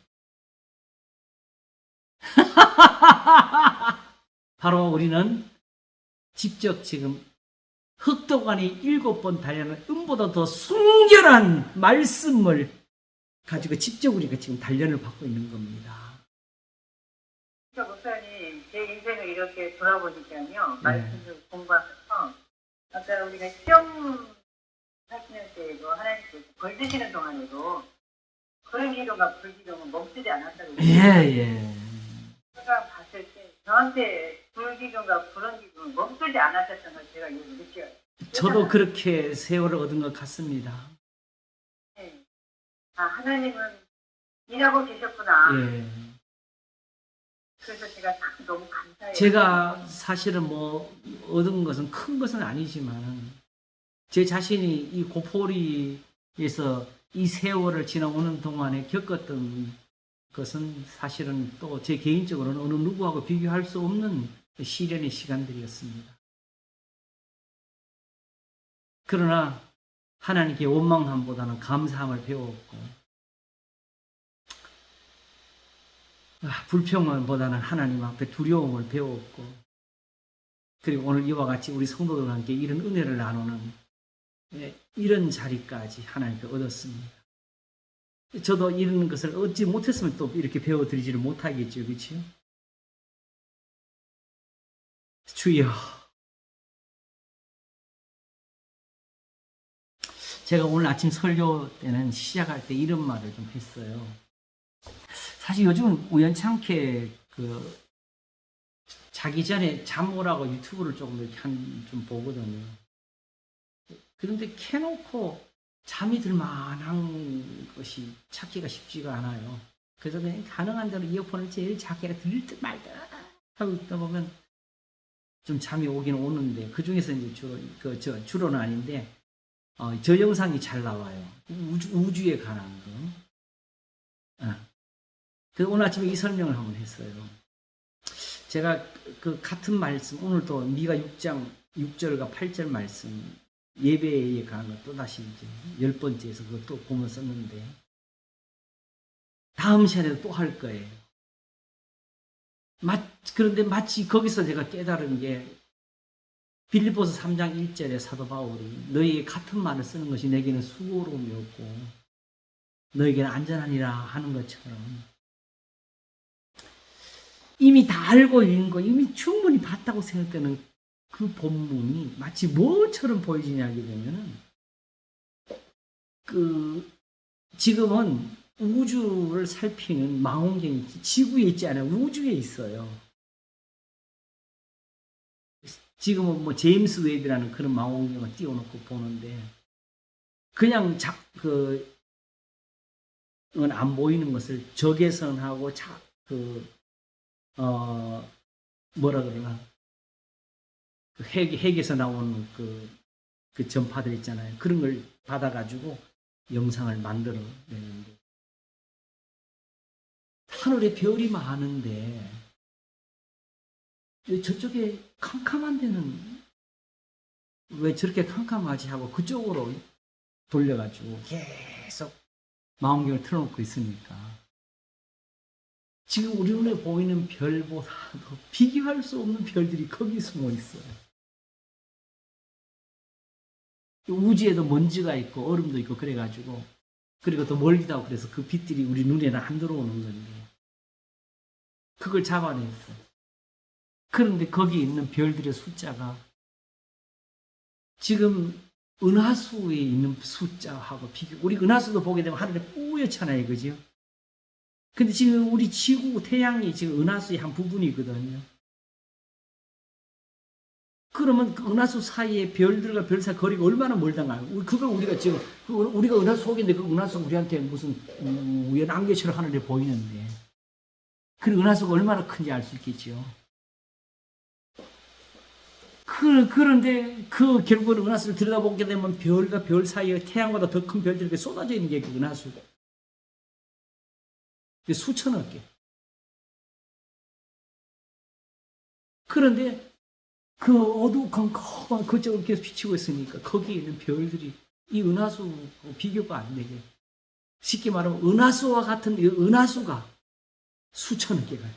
바로 우리는 직접 지금 흑도관이 7번 달려는 음보다 더 순결한 말씀을 가지고 직접 우리가 지금 단련을 받고 있는 겁니다. 그러니까 목사님, 제 인생을 이렇게 돌아보니까요. 네. 말씀을 공부하면서 아까 우리가 시험 하시는 때에도 하나님께서 벌 드시는 동안에도 그런 기도가 불 기도는 멈추지 않았다고. 예. 제가 봤을 때 저한테 불 기도가 불은 기도는 멈추지 않았었던 걸 제가 요즘 느껴요. 저도 그렇게 세월을 얻은 것 같습니다. 네. 아, 하나님은 일하고 계셨구나. 예. 그래서 제가 참 너무 감사해요. 제가 사실은 뭐 얻은 것은 큰 것은 아니지만 제 자신이 이 고포리에서 이 세월을 지나오는 동안에 겪었던 것은 사실은 또 제 개인적으로는 어느 누구하고 비교할 수 없는 시련의 시간들이었습니다. 그러나 하나님께 원망함보다는 감사함을 배웠고, 불평함보다는 하나님 앞에 두려움을 배웠고, 그리고 오늘 이와 같이 우리 성도들과 함께 이런 은혜를 나누는 이런 자리까지 하나님께 얻었습니다. 저도 이런 것을 얻지 못했으면 또 이렇게 배워드리지를 못하겠죠. 그렇죠? 주여, 제가 오늘 아침 설교 때는 시작할 때 이런 말을 좀 했어요. 사실 요즘은 우연찮게 자기 전에 잠 오라고 유튜브를 조금 이렇게 좀 보거든요. 그런데 켜놓고 잠이 들 만한 것이 찾기가 쉽지가 않아요. 그래서 그냥 가능한 대로 이어폰을 제일 작게 들릴 듯 말듯 하고 있다 보면 좀 잠이 오긴 오는데, 그 중에서 이제 주로는 아닌데, 저 영상이 잘 나와요. 우주에 관한 거. 그래서 오늘 아침에 이 설명을 한번 했어요. 제가 그 같은 말씀, 오늘도 미가 6장 6절과 8절 말씀, 예배에 관한 거 또다시 이제 10번째에서 그것도 보면 썼는데, 다음 시간에도 또 할 거예요. 그런데 마치 거기서 제가 깨달은 게, 빌립보서 3장 1절에 사도 바울이 너희에게 같은 말을 쓰는 것이 내게는 수고로움이었고 너희에게는 안전하니라 하는 것처럼, 이미 다 알고 있는 거, 이미 충분히 봤다고 생각되는 그 본문이 마치 뭐처럼 보여지냐 하게 되면은, 지금은 우주를 살피는 망원경이 지구에 있지 않아요. 우주에 있어요. 지금은 뭐 제임스 웹이라는 그런 망원경을 띄워놓고 보는데, 그냥 안 보이는 것을 적외선하고 뭐라 그러나, 핵에서 나오는 그 전파들 있잖아요. 그런 걸 받아가지고 영상을 만들어내는데, 하늘에 별이 많은데 저쪽에 캄캄한 데는 왜 저렇게 캄캄하지 하고 그쪽으로 돌려가지고 계속 망원경을 틀어놓고 있으니까 지금 우리 눈에 보이는 별보다도 비교할 수 없는 별들이 거기 숨어 있어요. 우주에도 먼지가 있고 얼음도 있고 그래가지고, 그리고 또 멀기도 하고 그래서 그 빛들이 우리 눈에는 안 들어오는 건데 그걸 잡아냈어요. 그런데 거기 있는 별들의 숫자가 지금 은하수에 있는 숫자하고 비교, 우리 은하수도 보게 되면 하늘에 뿌옇잖아요. 그죠? 근데 지금 우리 지구, 태양이 지금 은하수의 한 부분이거든요. 그러면 그 은하수 사이에 별들과 별 사이 거리가 얼마나 멀다가요? 그걸 우리가 지금, 우리가 은하수 속인데 그 은하수 우리한테 무슨 우연 안개처럼 하늘에 보이는데. 그 은하수가 얼마나 큰지 알 수 있겠죠. 그런데 결국은 은하수를 들여다보게 되면 별과 별 사이에 태양보다 더 큰 별들이 쏟아져 있는 게 그 은하수고. 수천억 개. 그런데 그 어두컴컴 그쪽으로 계속 비치고 있으니까 거기에 있는 별들이 이 은하수 비교가 안 되게. 쉽게 말하면 은하수와 같은 이 은하수가 수천억 개가.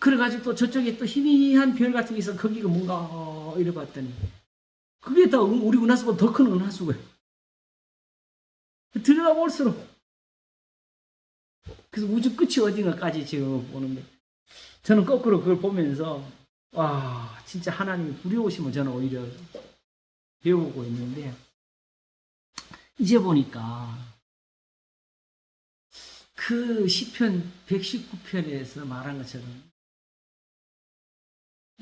그래가지고 또 저쪽에 또 희미한 별 같은 게 있어. 거기가 뭔가 이래 봤더니 그게 다 우리 은하수보다 더 큰 은하수고요. 들여다볼수록 그래서 우주 끝이 어딘가까지 지금 보는데 저는 거꾸로 그걸 보면서 와 진짜 하나님이 두려우심을 저는 오히려 배우고 있는데 이제 보니까 그 시편 119편에서 말한 것처럼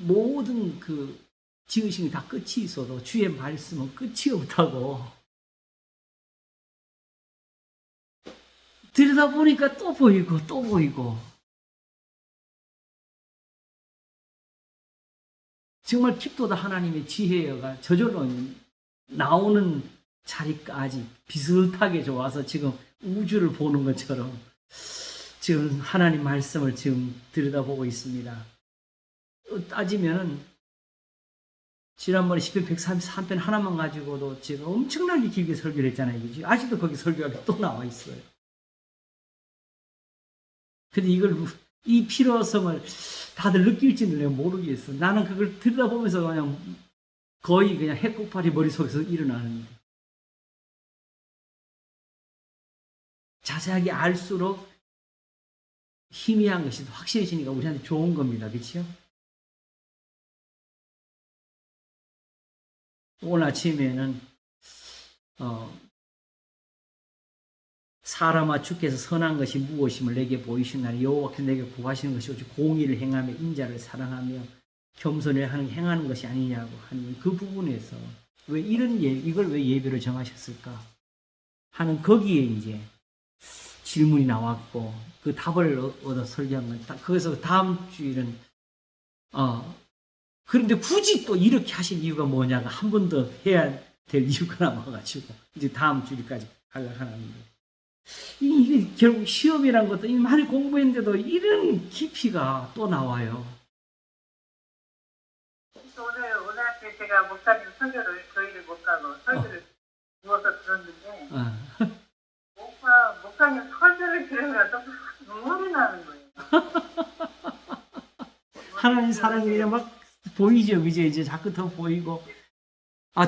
모든 그 지으신 게 다 끝이 있어도 주의 말씀은 끝이 없다고. 들여다보니까 또 보이고 또 보이고 정말 깊도다 하나님의 지혜가 저절로 나오는 자리까지 비슷하게 좋아서 지금 우주를 보는 것처럼 지금 하나님 말씀을 지금 들여다보고 있습니다. 따지면 지난번에 시편 133편 하나만 가지고도 지금 엄청나게 길게 설교를 했잖아요. 그지? 아직도 거기 설교가 또 나와 있어요. 근데 이 필요성을 다들 느낄지는 내가 모르겠어. 나는 그걸 들여다보면서 그냥 거의 그냥 해코파리 머릿속에서 일어나는데. 자세하게 알수록 희미한 것이 확실해지니까 우리한테 좋은 겁니다. 그렇죠? 오늘 아침에는 사람아 주께서 선한 것이 무엇임을 내게 보이시나니 여호와께서 내게 구하시는 것이 오직 공의를 행하며 인자를 사랑하며 겸손을 행하는 것이 아니냐고 하는 그 부분에서 왜 이걸 왜 예배로 정하셨을까 하는 거기에 이제 질문이 나왔고 그 답을 얻어 설교한 건 거기서 다음 주일은 그런데 굳이 또 이렇게 하신 이유가 뭐냐가 한 번 더 해야 될 이유가 남아가지고 이제 다음 주일까지 하려고 하는데 이게 결국 시험이란 것도 이미 많이 공부했는데도 이런 깊이가 또 나와요. 오늘 아침에 제가 목사님 설교를 저희를 못 가고 설교를 누워서 들었는데 목사님 설교를 들으면 또 눈물이 나는 거예요. 하나님 사랑이 그냥 막 보이죠, 그죠? 이제 자꾸 더 보이고.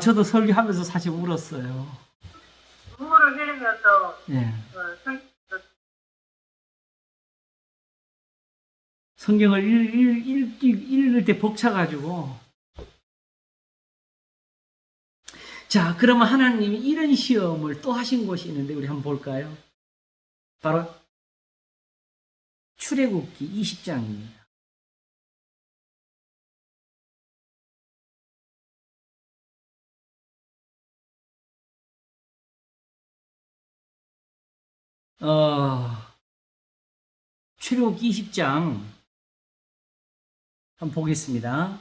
저도 설교하면서 사실 울었어요. 눈물을 흘리면서 예. 성경을 읽을 때 벅차가지고. 자, 그러면 하나님이 이런 시험을 또 하신 곳이 있는데 우리 한번 볼까요? 바로 출애굽기 20장입니다. 출애굽기 20장 한번 보겠습니다.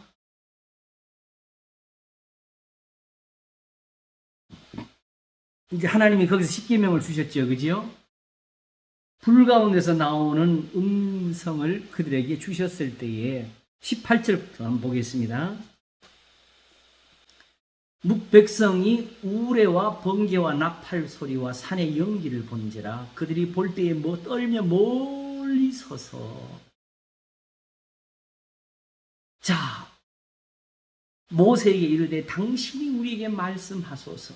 이제 하나님이 거기서 십계명을 주셨죠, 그죠? 불 가운데서 나오는 음성을 그들에게 주셨을 때에 18절부터 한번 보겠습니다. 묵백성이 우레와 번개와 나팔 소리와 산의 연기를 본지라 그들이 볼 때에 떨며 멀리 서서 자 모세에게 이르되 당신이 우리에게 말씀하소서.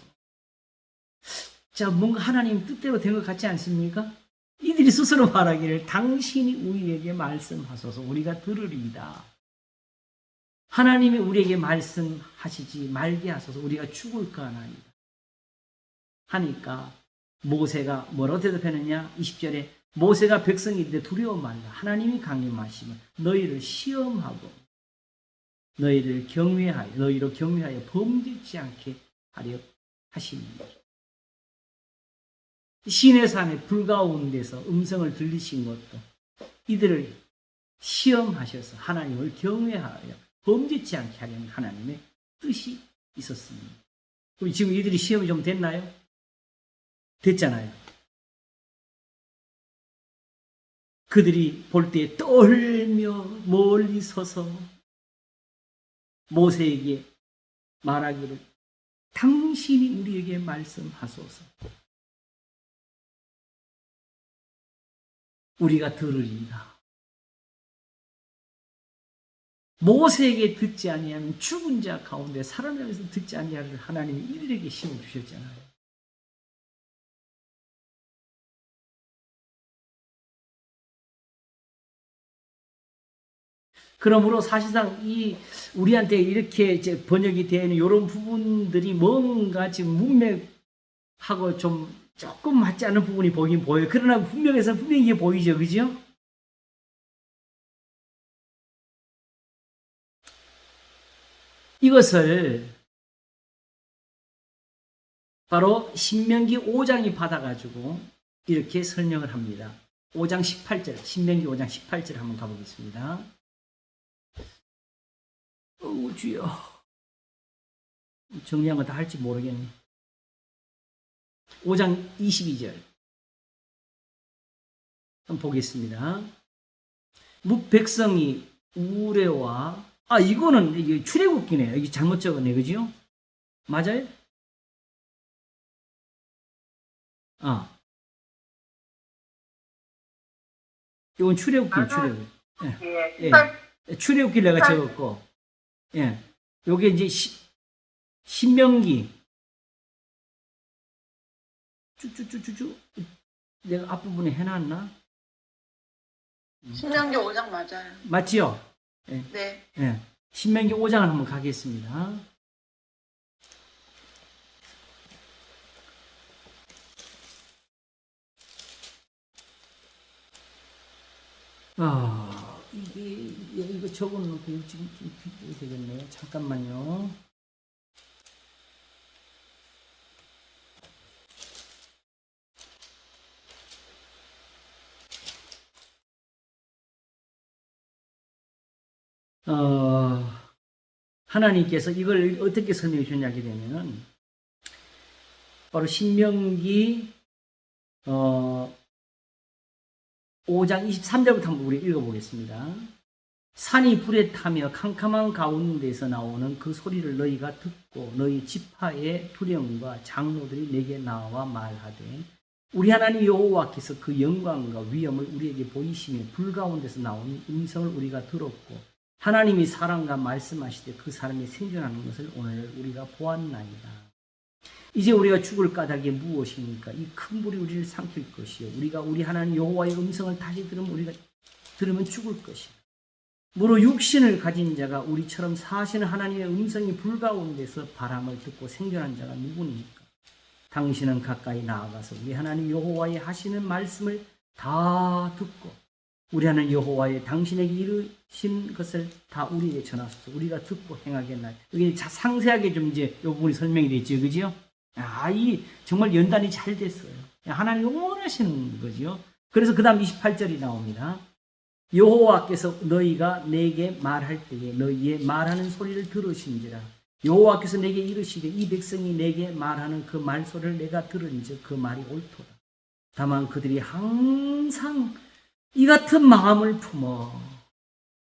자 뭔가 하나님 뜻대로 된 것 같지 않습니까? 이들이 스스로 말하기를 당신이 우리에게 말씀하소서 우리가 들으리이다. 하나님이 우리에게 말씀하시지 말게 하소서 우리가 죽을까 하나이다. 하니까 모세가 뭐라고 대답했느냐? 20절에 모세가 백성인데 두려워 말라. 하나님이 강림하시면 너희를 시험하고 너희로 경외하여 범죄치 않게 하려 하십니다. 시내산의 불 가운데서 음성을 들리신 것도 이들을 시험하셔서 하나님을 경외하여 범죄치 않게 하려는 하나님의 뜻이 있었습니다. 그럼 지금 이들이 시험이 좀 됐나요? 됐잖아요. 그들이 볼 때 떨며 멀리 서서 모세에게 말하기를 당신이 우리에게 말씀하소서 우리가 들으리이다. 모세에게 듣지 아니하면 죽은 자 가운데 살아남아서 듣지 아니하를 하나님이 이들에게 시험 주셨잖아요. 그러므로 사실상 이 우리한테 이렇게 이제 번역이 되는 이런 부분들이 뭔가 지금 문맥하고 좀 조금 맞지 않는 부분이 보이긴 보여요. 그러나 분명해서 분명히 이게 보이죠, 그죠? 이것을 바로 신명기 5장이 받아가지고 이렇게 설명을 합니다. 5장 18절, 신명기 5장 18절 한번 가보겠습니다. 주여. 정리한 거 다 할지 모르겠네. 5장 22절. 한번 보겠습니다. 백성이 우레와, 이거는 이게 출애굽기네요. 이게 잘못 적었네, 그죠? 맞아요? 이건 출애굽기예요, 출애굽기. 예. 출애굽기 내가 적었고, 예. 요게 이제 신명기. 쭉쭉쭉쭉. 내가 앞부분에 해놨나? 신명기 5장 맞아요. 맞지요? 예. 네. 예. 신명기 5장을 한번 가겠습니다. 이거 적어놓고 지금 좀 필요해 되겠네요. 잠깐만요. 하나님께서 이걸 어떻게 설명해 주냐게 되면은 바로 신명기 5장 23절부터 한번 우리 읽어보겠습니다. 산이 불에 타며 캄캄한 가운데서 나오는 그 소리를 너희가 듣고 너희 지파의 두령과 장로들이 내게 나와 말하되 우리 하나님 여호와께서 그 영광과 위엄을 우리에게 보이시며 불 가운데서 나오는 음성을 우리가 들었고 하나님이 사람과 말씀하시되 그 사람이 생존하는 것을 오늘 우리가 보았나이다. 이제 우리가 죽을 까닭이 무엇입니까? 이 큰 불이 우리를 삼킬 것이요. 우리가 우리 하나님 여호와의 음성을 다시 들으면 죽을 것이요. 무릇 육신을 가진 자가 우리처럼 사시는 하나님의 음성이 불 가운데서 바람을 듣고 생존한 자가 누구니까? 당신은 가까이 나아가서 우리 하나님 여호와의 하시는 말씀을 다 듣고 우리 하나님 여호와의 당신에게 이르신 것을 다 우리에게 전하소서. 우리가 듣고 행하겠나요? 여기 상세하게 좀 이제 이 부분이 설명이 되죠, 그죠? 이 정말 연단이 잘 됐어요. 하나님이 원하시는 거죠. 그래서 그 다음 28절이 나옵니다. 여호와께서 너희가 내게 말할 때에 너희의 말하는 소리를 들으신지라. 여호와께서 내게 이르시되 이 백성이 내게 말하는 그 말소리를 내가 들은즉 그 말이 옳도다. 다만 그들이 항상 이 같은 마음을 품어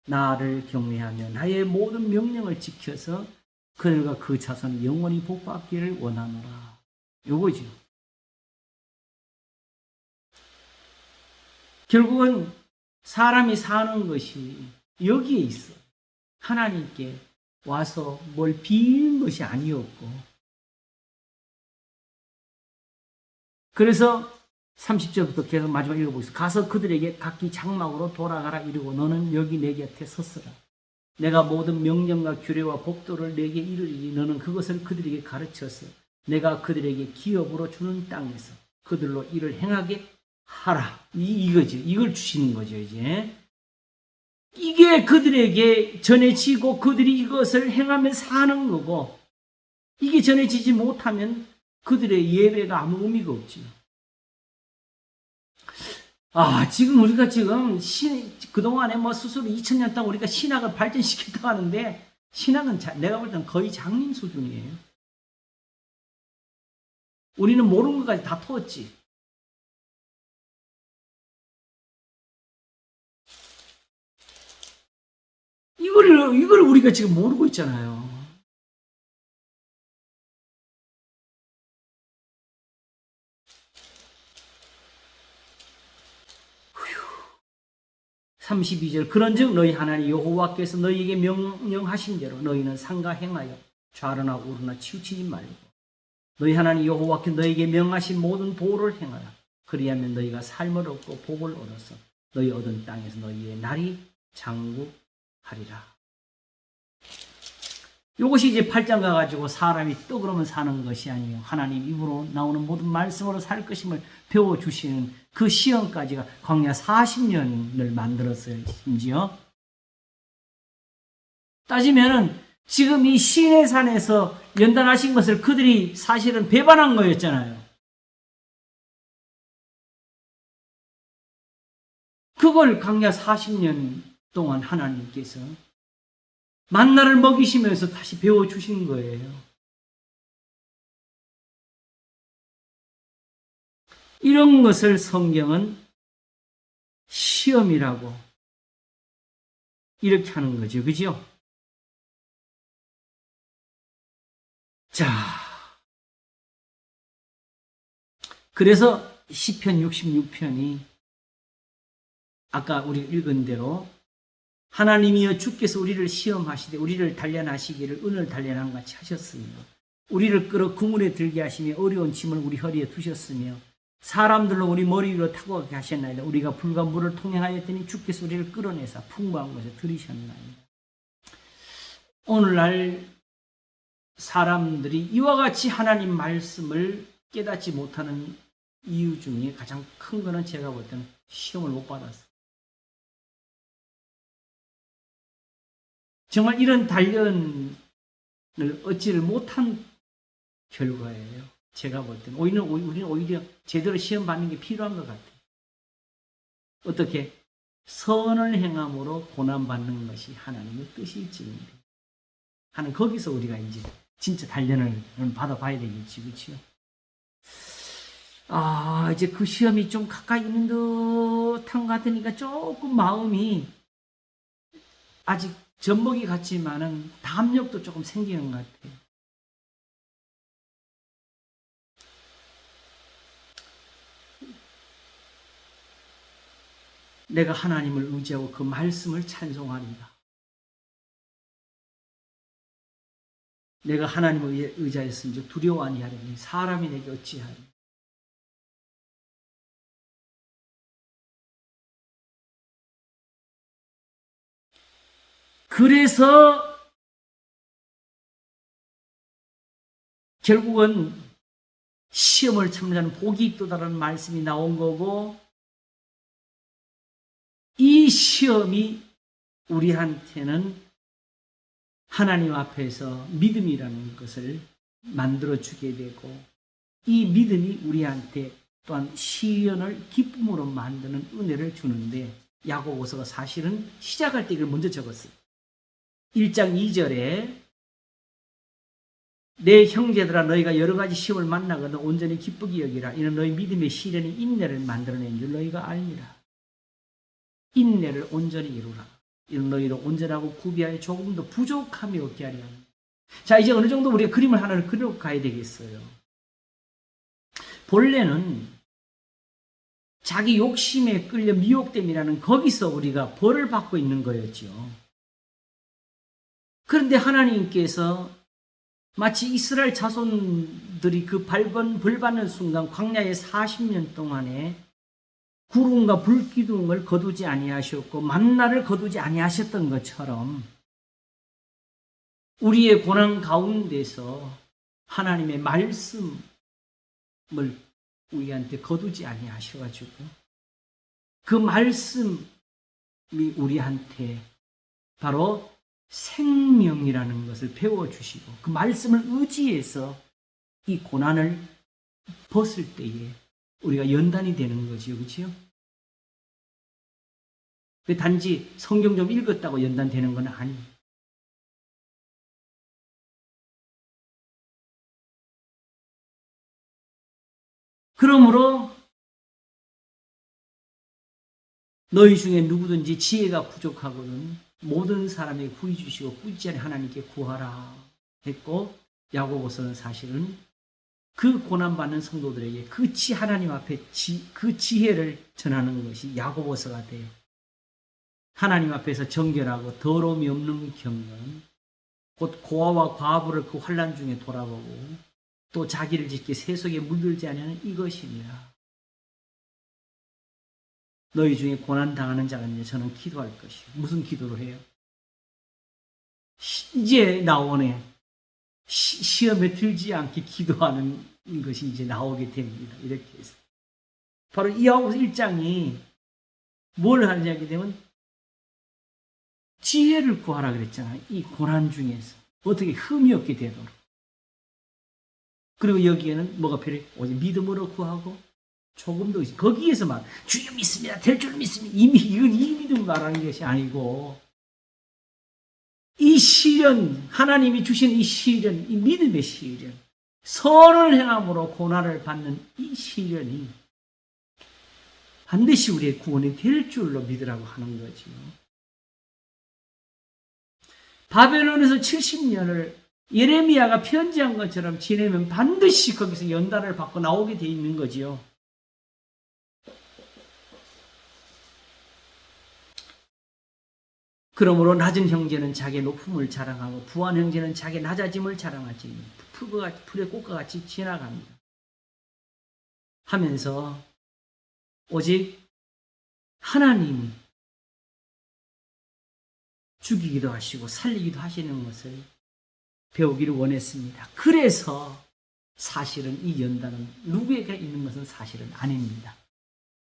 나를 경외하며 나의 모든 명령을 지켜서 그들과 그 자손이 영원히 복받기를 원하노라. 요거죠. 결국은 사람이 사는 것이 여기에 있어. 하나님께 와서 뭘 비는 것이 아니었고. 그래서 30절부터 계속 마지막 읽어보겠습니다. 가서 그들에게 각기 장막으로 돌아가라 이르고 너는 여기 내 곁에 섰으라. 내가 모든 명령과 규례와 법도를 내게 이르리니 너는 그것을 그들에게 가르쳐서 내가 그들에게 기업으로 주는 땅에서 그들로 이를 행하게 하라. 이거지. 이걸 주시는 거죠, 이제. 이게 그들에게 전해지고 그들이 이것을 행하며 사는 거고, 이게 전해지지 못하면 그들의 예배가 아무 의미가 없지요. 지금 우리가 그동안에 스스로 2000년 동안 우리가 신학을 발전시켰다고 하는데, 신학은 내가 볼 때는 거의 장님 수준이에요. 우리는 모르는 것까지 다 터었지. 이걸 우리가 지금 모르고 있잖아요. 휴. 32절 그런즉 너희 하나님 여호와께서 너희에게 명령하신 대로 너희는 상가 행하여 좌로나 우로나 치우치지 말고 너희 하나님 여호와께서 너희에게 명하신 모든 보호를 행하라. 그리하면 너희가 삶을 얻고 복을 얻어서 너희 얻은 땅에서 너희의 날이 장구하리라. 이것이 이제 8장 가가지고 사람이 떡으로만 사는 것이 아니에요. 하나님 입으로 나오는 모든 말씀으로 살 것임을 배워주시는 그 시험까지가 광야 40년을 만들었어요. 심지어. 따지면은 지금 이 시내산에서 연단하신 것을 그들이 사실은 배반한 거였잖아요. 그걸 광야 40년 동안 하나님께서 만나를 먹이시면서 다시 배워주신 거예요. 이런 것을 성경은 시험이라고 이렇게 하는 거죠. 그죠? 자, 그래서 시편 66편이 아까 우리 읽은 대로 하나님이여 주께서 우리를 시험하시되 우리를 단련하시기를 은을 단련한 같이 하셨으며 우리를 끌어 그물에 들게 하시며 어려운 짐을 우리 허리에 두셨으며 사람들로 우리 머리 위로 타고 가게 하셨나이다. 우리가 불과 물을 통행하였더니 주께서 우리를 끌어내사 풍부한 곳에 들이셨나이다. 오늘날 사람들이 이와 같이 하나님 말씀을 깨닫지 못하는 이유 중에 가장 큰 거는 제가 볼 때는 시험을 못 받았어요. 정말 이런 단련을 얻지를 못한 결과예요. 제가 볼 때는. 우리는 오히려 제대로 시험 받는 게 필요한 것 같아요. 어떻게? 선을 행함으로 고난받는 것이 하나님의 뜻일지인데. 하는 거기서 우리가 이제 진짜 단련을 받아봐야 되겠지, 그렇죠? 이제 그 시험이 좀 가까이 있는 듯한 것 같으니까 조금 마음이 아직 젖먹이 같지만은 담력도 조금 생기는 것 같아요. 내가 하나님을 의지하고 그 말씀을 찬송하리라. 내가 하나님을 의지하였은즉 두려워 아니하리니 사람이 내게 어찌하리. 그래서 결국은 시험을 참는 복이 있도다라는 말씀이 나온 거고 이 시험이 우리한테는 하나님 앞에서 믿음이라는 것을 만들어주게 되고 이 믿음이 우리한테 또한 시련을 기쁨으로 만드는 은혜를 주는데 야고보서가 사실은 시작할 때 이걸 먼저 적었어요. 1장 2절에 내 형제들아 너희가 여러 가지 시험을 만나거든 온전히 기쁘게 여기라. 이는 너희 믿음의 시련이 인내를 만들어낸 줄 너희가 알미라. 인내를 온전히 이루라. 이는 너희로 온전하고 구비하여 조금도 부족함이 없게 하려 합니다. 자, 이제 어느 정도 우리가 그림을 하나를 그려 가야 되겠어요. 본래는 자기 욕심에 끌려 미혹됨이라는 거기서 우리가 벌을 받고 있는 거였죠. 그런데 하나님께서 마치 이스라엘 자손들을 들이 그 벌 받는 순간 광야의 40년 동안에 구름과 불기둥을 거두지 아니하셨고 만나를 거두지 아니하셨던 것처럼 우리의 고난 가운데서 하나님의 말씀을 우리한테 거두지 아니하셔가지고 그 말씀이 우리한테 바로 생명이라는 것을 배워주시고 그 말씀을 의지해서 이 고난을 벗을 때에 우리가 연단이 되는 거지요. 그렇죠? 단지 성경 좀 읽었다고 연단되는 건 아니에요. 그러므로 너희 중에 누구든지 지혜가 부족하거든 모든 사람에게 구해 주시고 꾸짖지 않은 하나님께 구하라 했고 야고보서는 사실은 그 고난받는 성도들에게 하나님 앞에 그 지혜를 전하는 것이 야고보서가 돼요. 하나님 앞에서 정결하고 더러움이 없는 경건, 곧 고아와 과부를 그 환난 중에 돌아보고 또 자기를 지키 세속에 물들지 않으는 이것이니라. 너희 중에 고난당하는 자가 있는데 저는 기도할 것이요. 무슨 기도를 해요? 이제 나오네. 시험에 들지 않게 기도하는 것이 이제 나오게 됩니다. 이렇게 해서. 바로 야고보서 1장이 뭘 하느냐게 되면 지혜를 구하라 그랬잖아요. 이 고난 중에서. 어떻게 흠이 없게 되도록. 그리고 여기에는 뭐가 필요해? 오직 믿음으로 구하고 조금 더 거기에서만 주여 믿습니다. 될 줄 믿습니다. 이건 이 믿음 말하는 것이 아니고 이 시련, 하나님이 주신 이 시련, 이 믿음의 시련, 선을 행함으로 고난을 받는 이 시련이 반드시 우리의 구원이 될 줄로 믿으라고 하는 거죠. 바벨론에서 70년을 예레미야가 편지한 것처럼 지내면 반드시 거기서 연단을 받고 나오게 돼 있는 거지요. 그러므로 낮은 형제는 자기의 높음을 자랑하고 부한 형제는 자기의 낮아짐을 자랑하지 풀의 꽃과 같이 지나갑니다. 하면서 오직 하나님이 죽이기도 하시고 살리기도 하시는 것을 배우기를 원했습니다. 그래서 사실은 이 연단은 누구에게 있는 것은 사실은 아닙니다.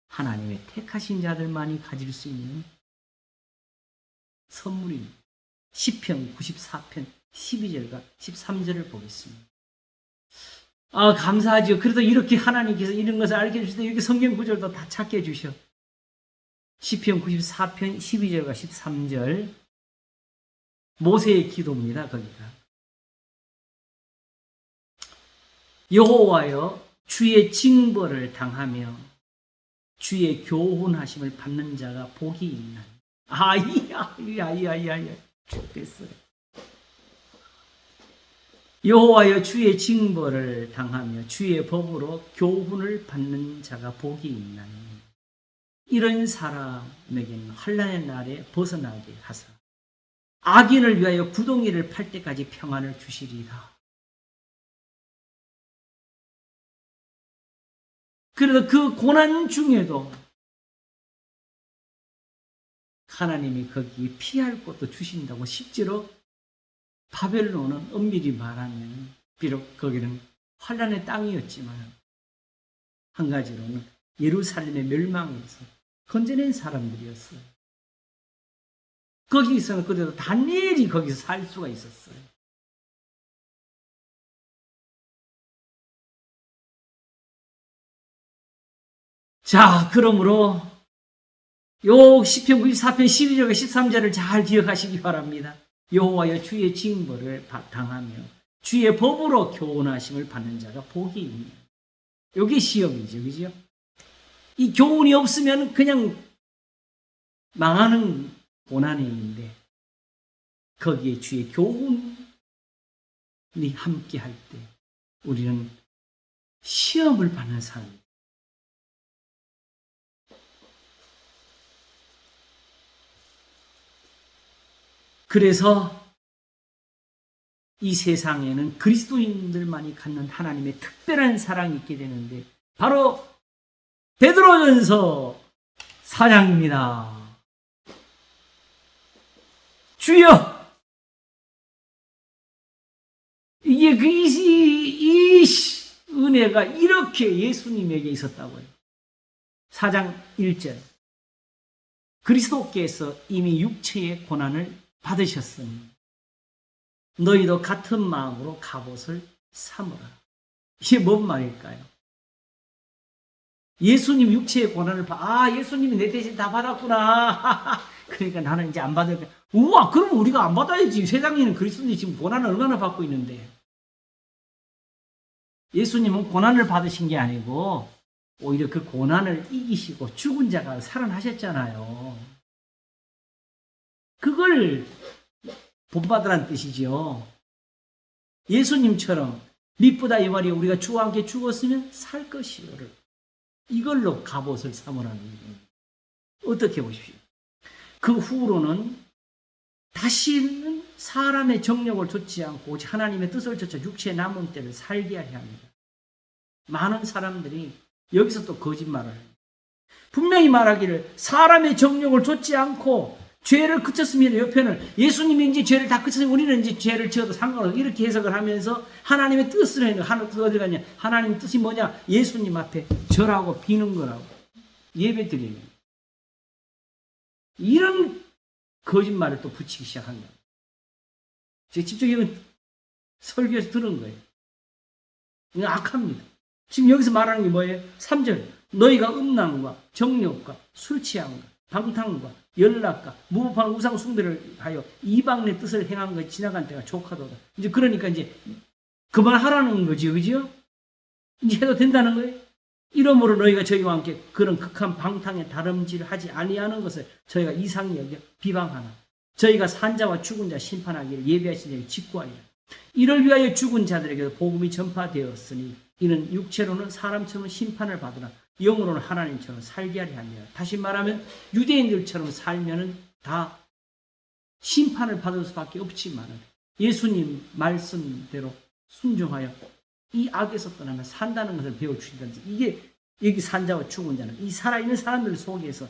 하나님의 택하신 자들만이 가질 수 있는 선물입니다. 시편 94편 12절과 13절을 보겠습니다. 감사하죠. 그래도 이렇게 하나님께서 이런 것을 알게 해주시다 이렇게 성경 구절도 다 찾게 해주셔. 시편 94편 12절과 13절 모세의 기도입니다. 거기가 여호와여 주의 징벌을 당하며 주의 교훈하심을 받는 자가 복이 있나니. 죽겠어요. 여호와여 주의 징벌을 당하며 주의 법으로 교훈을 받는 자가 복이 있나니. 이런 사람에게는 환난의 날에 벗어나게 하사 악인을 위하여 구덩이를 팔 때까지 평안을 주시리라. 그래서 그 고난 중에도 하나님이 거기 피할 곳도 주신다고 실제로 바벨론은 엄밀히 말하면 비록 거기는 환란의 땅이었지만 한 가지로는 예루살렘의 멸망에서 건져낸 사람들이었어요. 거기서는 그래도 다니엘이 거기서 살 수가 있었어요. 자, 그러므로 요 시편 94편 12절과 13절을 잘 기억하시기 바랍니다. 여호와여 주의 징벌을 당하며 주의 법으로 교훈하심을 받는 자가 복이 있네. 이게 시험이죠. 그죠? 이 교훈이 없으면 그냥 망하는 고난인데 거기에 주의 교훈이 함께 할 때 우리는 시험을 받는 사람입니다. 그래서 이 세상에는 그리스도인들만이 갖는 하나님의 특별한 사랑이 있게 되는데 바로 베드로전서 4장입니다. 주여, 이게 이 은혜가 이렇게 예수님에게 있었다고요. 4장 1절. 그리스도께서 이미 육체의 고난을 받으셨으니 너희도 같은 마음으로 갑옷을 삼으라. 이게 뭔 말일까요? 예수님 육체의 고난을 예수님이 내 대신 다 받았구나. 그러니까 나는 이제 안 받을 거야. 우와, 그럼 우리가 안 받아야지. 세상에는 그리스도인이 지금 고난을 얼마나 받고 있는데. 예수님은 고난을 받으신 게 아니고 오히려 그 고난을 이기시고 죽은 자가 살아나셨잖아요. 그걸 본받으라는 뜻이죠. 예수님처럼 미쁘다 이 말이 우리가 주와 함께 죽었으면 살 것이요를 이걸로 갑옷을 삼으라는 거예요. 어떻게 보십시오. 그 후로는 다시는 사람의 정력을 좇지 않고 오직 하나님의 뜻을 좇아 육체의 남은 때를 살게 하려 합니다. 많은 사람들이 여기서 또 거짓말을 해요. 분명히 말하기를 사람의 정력을 좇지 않고 죄를 그쳤으면 옆에는 예수님이 이제 죄를 다 그쳤으면 우리는 이제 죄를 지어도 상관없어 이렇게 해석을 하면서 하나님의 뜻을 해요. 하나님 뜻 어디 갔냐? 하나님 뜻이 뭐냐? 예수님 앞에 절하고 비는 거라고 예배 드리는 거예요. 이런 거짓말을 또 붙이기 시작한다. 제가 직접 이건 설교에서 들은 거예요. 이건 악합니다. 지금 여기서 말하는 게 뭐예요? 3절. 너희가 음란과 정욕과 술 취함과 방탕과 연락과 무법한 우상 숭배를 하여 이방의 뜻을 행한 것이 지나간 때가 족하도다. 이제 그러니까 이제 그만하라는 거지요, 그죠? 이제 해도 된다는 거예요. 이러므로 너희가 저희와 함께 그런 극한 방탕의 다름질을 하지 아니하는 것을 저희가 이상히 여겨 비방하나 저희가 산자와 죽은 자 심판하기를 예비하신 자에게 직구하리라. 이를 위하여 죽은 자들에게도 복음이 전파되었으니 이는 육체로는 사람처럼 심판을 받으나 영으로는 하나님처럼 살게 하려 합니다. 다시 말하면 유대인들처럼 살면은 다 심판을 받을 수밖에 없지만 예수님 말씀대로 순종하여 이 악에서 떠나면 산다는 것을 배워주신다는 거죠. 이게 여기 산자와 죽은 자는 이 살아있는 사람들 속에서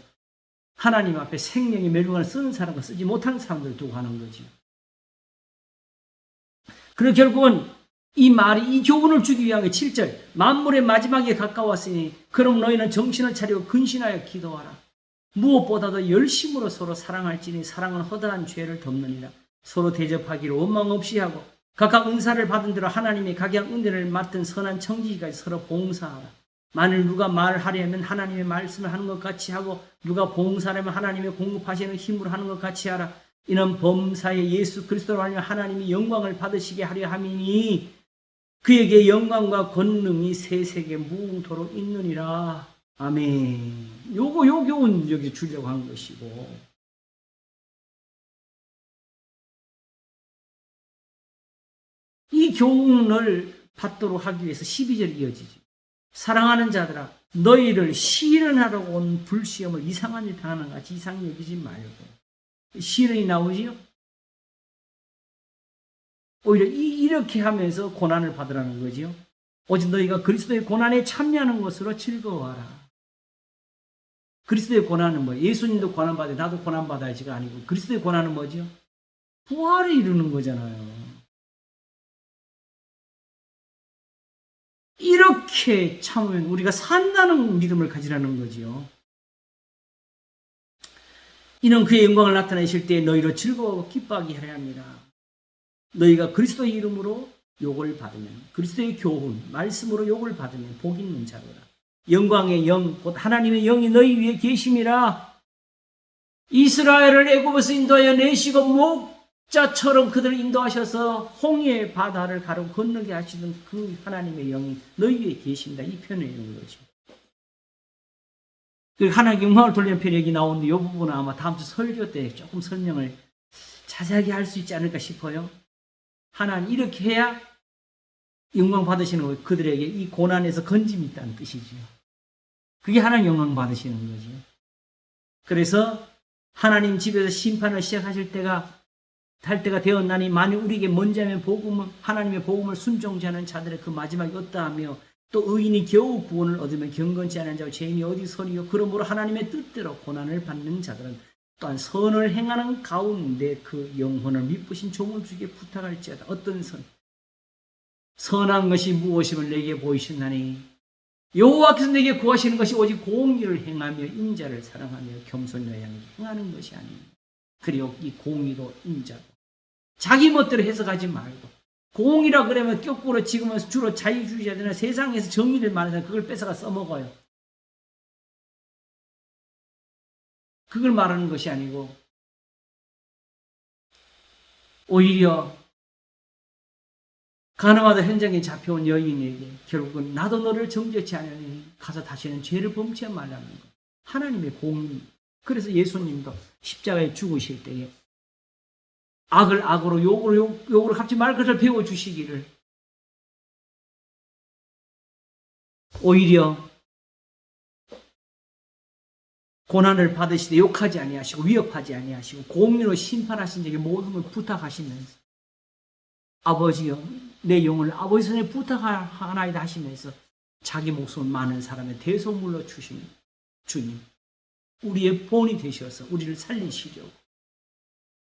하나님 앞에 생명의 멸류관을 쓰는 사람과 쓰지 못하는 사람들을 두고 하는 거죠. 그리고 결국은 이 말이 이 교훈을 주기 위한 게 7절 만물의 마지막에 가까웠으니 그럼 너희는 정신을 차리고 근신하여 기도하라. 무엇보다도 열심으로 서로 사랑할지니 사랑은 허다한 죄를 덮느니라. 서로 대접하기를 원망 없이 하고 각각 은사를 받은 대로 하나님의 각양 은혜를 맡은 선한 청지기까지 서로 봉사하라. 만일 누가 말하려면 하나님의 말씀을 하는 것 같이 하고 누가 봉사하려면 하나님의 공급하시는 힘으로 하는 것 같이 하라. 이는 범사에 예수 그리스도로 하여 하나님이 영광을 받으시게 하려 함이니 그에게 영광과 권능이 세세계 무궁토록 있느니라. 아멘. 요 교훈 여기 주려고 한 것이고 이 교훈을 받도록 하기 위해서 12절이 이어지죠. 사랑하는 자들아 너희를 시련하러 온 불시험을 이상한 일 당하는 것 같이 이상히 여기지 말고 시련이 나오지요. 오히려 이렇게 하면서 고난을 받으라는 거지요. 오직 너희가 그리스도의 고난에 참여하는 것으로 즐거워하라. 그리스도의 고난은 뭐예요? 예수님도 고난받아야 나도 고난받아야지가 아니고 그리스도의 고난은 뭐죠? 부활을 이루는 거잖아요. 이렇게 참으면 우리가 산다는 믿음을 가지라는 거지요. 이는 그의 영광을 나타내실 때 너희로 즐거워하고 기뻐하게 하려 합니다. 너희가 그리스도의 이름으로 욕을 받으면 그리스도의 교훈, 말씀으로 욕을 받으면 복 있는 자로라. 영광의 영, 곧 하나님의 영이 너희 위에 계심이라. 이스라엘을 애굽에서 인도하여 내시고 목자처럼 그들을 인도하셔서 홍해 바다를 가로 건너게 하시는 그 하나님의 영이 너희 위에 계십니다. 이 표현을 이런 거죠. 하나님께 영광을 돌리는 표현이 여기 나오는데 이 부분은 아마 다음 주 설교 때 조금 설명을 자세하게 할 수 있지 않을까 싶어요. 하나님 이렇게 해야 영광 받으시는 거예요. 그들에게 이 고난에서 건짐이 있다는 뜻이죠. 그게 하나님 영광 받으시는 거죠. 그래서 하나님 집에서 심판을 시작하실 때가 할 때가 되었나니 만일 우리에게 먼저 하면 하나님의 복음을 순종지 않은 자들의 그 마지막이 어떠하며 또 의인이 겨우 구원을 얻으면 경건치 않은 자와 죄인이 어디 서리요. 그러므로 하나님의 뜻대로 고난을 받는 자들은 또한 선을 행하는 가운데 그 영혼을 미쁘신 종을 주게 부탁할지어다. 어떤 선한 것이 무엇임을 내게 보이시나니 여호와께서 내게 구하시는 것이 오직 공의를 행하며 인자를 사랑하며 겸손히 행하는 것이 아닙니다. 그리고 이 공의도 인자도 자기 멋대로 해석하지 말고, 공의라 그러면 거꾸로 지금은 주로 자유주의자들은 세상에서 정의를 말하는 그걸 뺏어가 써먹어요. 그걸 말하는 것이 아니고 오히려 가늠하다 현장에 잡혀온 여인에게 결국은 나도 너를 정죄치 않으니 가서 다시는 죄를 범치 말라는 것. 하나님의 공의. 그래서 예수님도 십자가에 죽으실 때에 악을 악으로 욕으로 갚지 말 것을 배워주시기를, 오히려 고난을 받으시되 욕하지 아니하시고 위협하지 아니하시고 공의로 심판하신 적에 모든 걸 부탁하시면서 아버지여 내 영혼을 아버지 손에 부탁하나이다 하시면서 자기 목숨을 많은 사람의 대속물로 주신 주님, 우리의 본이 되셔서 우리를 살리시려고.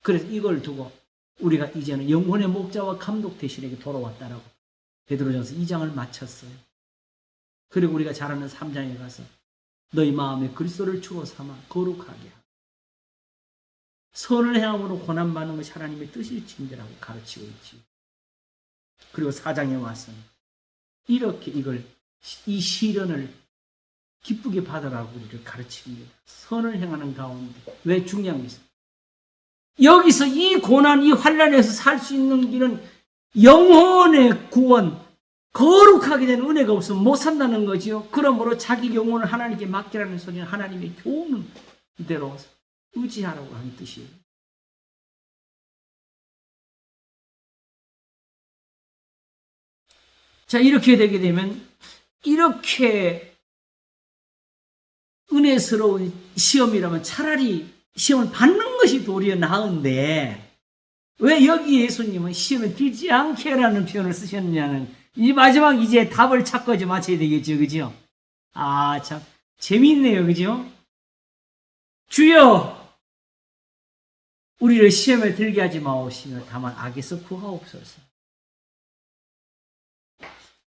그래서 이걸 두고 우리가 이제는 영혼의 목자와 감독 대신에게 돌아왔다라고 베드로전서 2장을 마쳤어요. 그리고 우리가 잘 아는 3장에 가서 너희 마음에 그리스도를 주로 삼아 거룩하게 하고 선을 행함으로 고난받는 것이 하나님의 뜻일진대라고 가르치고 있지. 그리고 4장에 와서 이렇게 이 시련을 기쁘게 받으라고 우리를 가르칩니다. 선을 행하는 가운데. 왜 중요한 것이 여기서 이 고난, 이 환난에서 살 수 있는 길은 영혼의 구원, 거룩하게 된 은혜가 없으면 못 산다는 거지요. 그러므로 자기 영혼을 하나님께 맡기라는 소리는 하나님의 교훈대로 의지하라고 하는 뜻이에요. 자, 이렇게 되게 되면 이렇게 은혜스러운 시험이라면 차라리 시험을 받는 것이 도리어 나은데 왜 여기 예수님은 시험에 들지 않게라는 표현을 쓰셨느냐는 이 마지막 이제 답을 찾고 이제 맞춰야 되겠죠. 그죠? 아, 참 재미있네요. 그죠? 주여 우리를 시험에 들게 하지 마옵시며 다만 악에서 구하옵소서.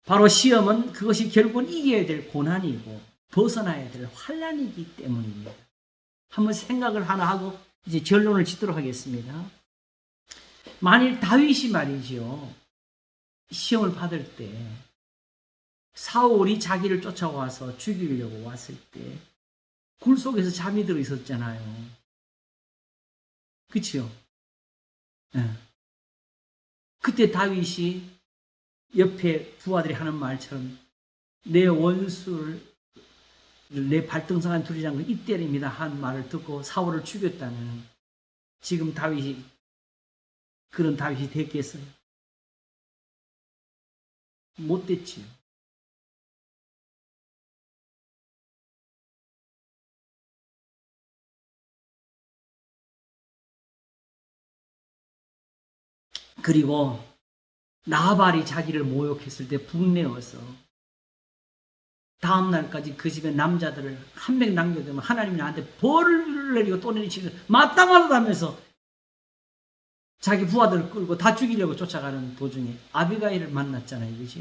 바로 시험은 그것이 결국은 이겨야 될 고난이고 벗어나야 될 환난이기 때문입니다. 한번 생각을 하나 하고 이제 결론을 짓도록 하겠습니다. 만일 다윗이 말이죠, 시험을 받을 때 사울이 자기를 쫓아와서 죽이려고 왔을 때 굴 속에서 잠이 들어 있었잖아요. 그치요? 네. 그때 다윗이 옆에 부하들이 하는 말처럼 내 원수를 내 발등상한 두리장을 이때립니다 한 말을 듣고 사울을 죽였다면 지금 다윗이 그런 다윗이 됐겠어요? 못 됐지요. 그리고 나발이 자기를 모욕했을 때 분내어서 다음 날까지 그 집의 남자들을 한 명 남겨두면 하나님이 나한테 벌을 내리고 또 내리치면 마땅하다면서 자기 부하들을 끌고 다 죽이려고 쫓아가는 도중에 아비가일을 만났잖아요. 그죠?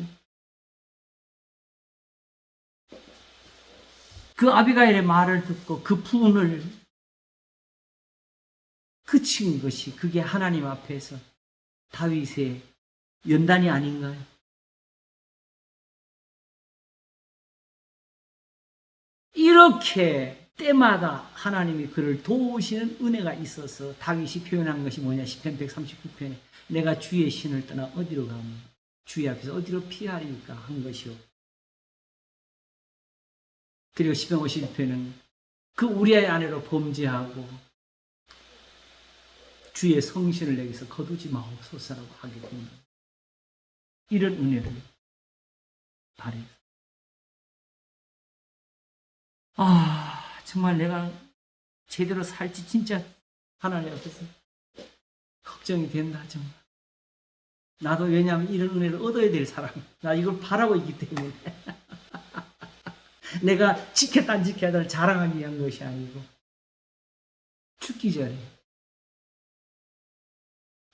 그 아비가일의 말을 듣고 그 분을 그친 것이 그게 하나님 앞에서 다윗의 연단이 아닌가요? 이렇게 때마다 하나님이 그를 도우시는 은혜가 있어서 다윗이 표현한 것이 뭐냐? 시편 139편에 내가 주의 신을 떠나 어디로 가면 주의 앞에서 어디로 피하리까 한 것이요. 그리고 시편 51편은 그 우리의 아내로 범죄하고 주의 성신을 내게서 거두지 마옵소서라고 하게 됩니다. 이런 은혜를 바래요. 정말 내가 제대로 살지 진짜 하나님 앞에서 걱정이 된다 정말. 나도 왜냐하면 이런 은혜를 얻어야 될 사람. 나 이걸 바라고 있기 때문에. 내가 지켰다 안 지켜야를 자랑하기 위한 것이 아니고 죽기 전에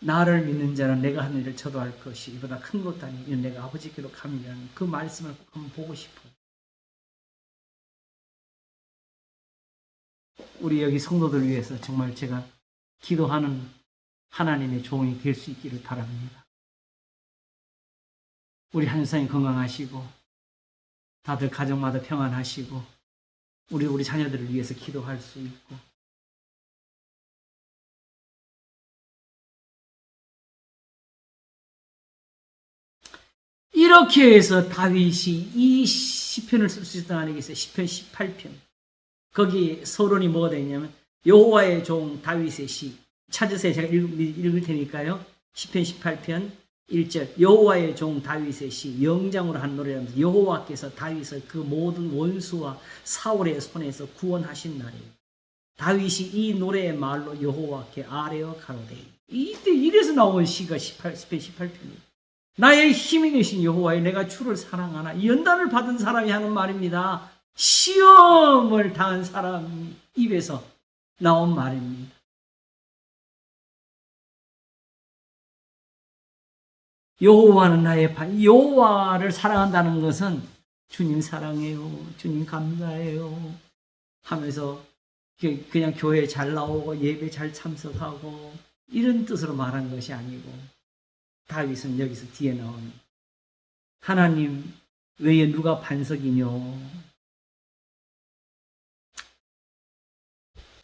나를 믿는 자는 내가 하는 일을 저도 할 것이 이보다 큰 것도 아니고 내가 아버지께로 감이라는 그 말씀을 꼭 한번 보고 싶어요. 우리 여기 성도들 위해서 정말 제가 기도하는 하나님의 종이 될 수 있기를 바랍니다. 우리 한상이 건강하시고 다들 가정마다 평안하시고 우리 자녀들을 위해서 기도할 수 있고 이렇게 해서 다윗이 이 시편을 쓸 수 있던 아니겠어요? 시편 18편. 거기 서론이 뭐가 되어 있냐면 여호와의 종 다윗의 시. 찾으세요. 제가 읽을 테니까요. 시편 18편 1절. 여호와의 종 다윗의 시. 영장으로 한 노래라면서 여호와께서 다윗을 그 모든 원수와 사울의 손에서 구원하신 날이에요. 다윗이 이 노래의 말로 여호와께 아뢰어 가로되. 이때 이래서 나온 시가 시편 18편이에요. 나의 힘이 되신 여호와여 내가 주를 사랑하나. 이 연단을 받은 사람이 하는 말입니다. 시험을 당한 사람 입에서 나온 말입니다. 여호와는 나의 반. 여호와를 사랑한다는 것은 주님 사랑해요. 주님 감사해요. 하면서 그냥 교회 잘 나오고 예배 잘 참석하고 이런 뜻으로 말한 것이 아니고 다윗은 여기서 뒤에 나오는 하나님 외에 누가 반석이뇨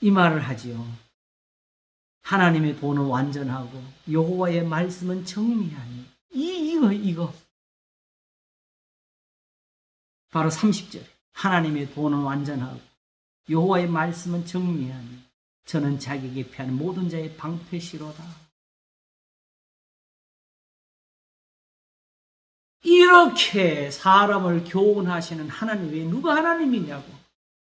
이 말을 하지요. 하나님의 도는 완전하고 여호와의 말씀은 정미하니 이거 바로 30절 하나님의 도는 완전하고 여호와의 말씀은 정미하니 저는 자기에게 피하는 모든 자의 방패시로다. 이렇게 사람을 교훈하시는 하나님 외에 누가 하나님이냐고.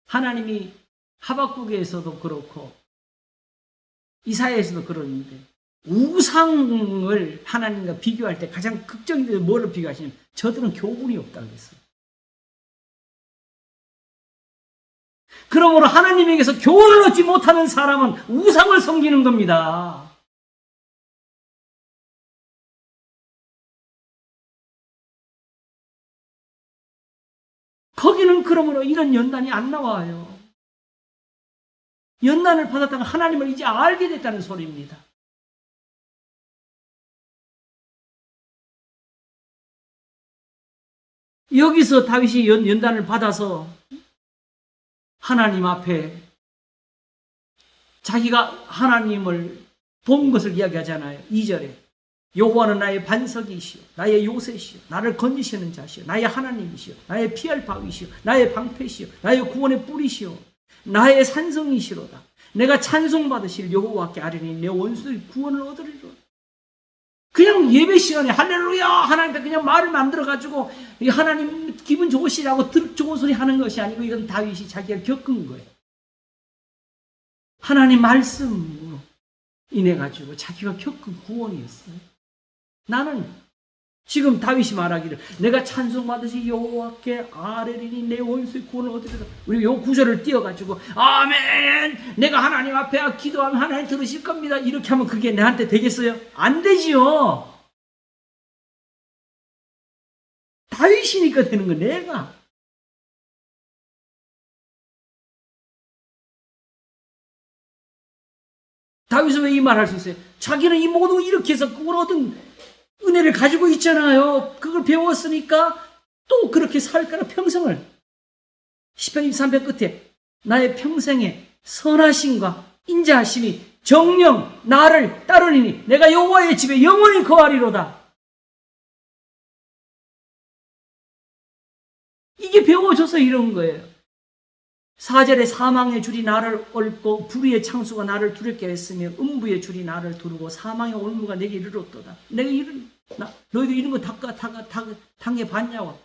하나님이 하박국에서도 그렇고 이사야에서도 그러는데 우상을 하나님과 비교할 때 가장 극적인 뭐를 비교하시냐면 저들은 교훈이 없다고 했어요. 그러므로 하나님에게서 교훈을 얻지 못하는 사람은 우상을 섬기는 겁니다. 거기는 그러므로 이런 연단이 안 나와요. 연단을 받았다가 하나님을 이제 알게 됐다는 소리입니다. 여기서 다윗이 연단을 받아서 하나님 앞에 자기가 하나님을 본 것을 이야기하잖아요. 2절에 여호와는 나의 반석이시오 나의 요새시오 나를 건지시는 자시오 나의 하나님이시오 나의 피할 바위시오 나의 방패시오 나의 구원의 뿌리시오 나의 산성이시로다. 내가 찬송받으실 여호와께 아뢰니 내 원수의 구원을 얻으리로다. 그냥 예배 시간에 할렐루야 하나님 앞에 그냥 말을 만들어가지고 하나님 기분 좋으시라고 좋은 소리 하는 것이 아니고 이건 다윗이 자기가 겪은 거예요. 하나님 말씀으로 인해 가지고 자기가 겪은 구원이었어요. 나는 지금 다윗이 말하기를 내가 찬송받으시 여호와께 아뢰리니 내 원수의 구원을 얻으리라. 우리 요 구절을 띄어가지고 아멘 내가 하나님 앞에 기도하면 하나님 들으실 겁니다 이렇게 하면 그게 내한테 되겠어요? 안 되지요. 다윗이니까 되는 거 내가. 다윗은 왜 이 말 할 수 있어요? 자기는 이 모든 이렇게 해서 그걸 얻은 은혜를 가지고 있잖아요. 그걸 배웠으니까 또 그렇게 살까라 평생을. 시편 23편 끝에 나의 평생에 선하심과 인자하심이 정령 나를 따르리니 내가 여호와의 집에 영원히 거하리로다. 이게 배워져서 이런 거예요. 4절에 사망의 줄이 나를 얽고 불의의 창수가 나를 두렵게 했으며 음부의 줄이 나를 두르고 사망의 올무가 내게 이르렀도다. 내가 너희도 이런 거 당해 봤냐고.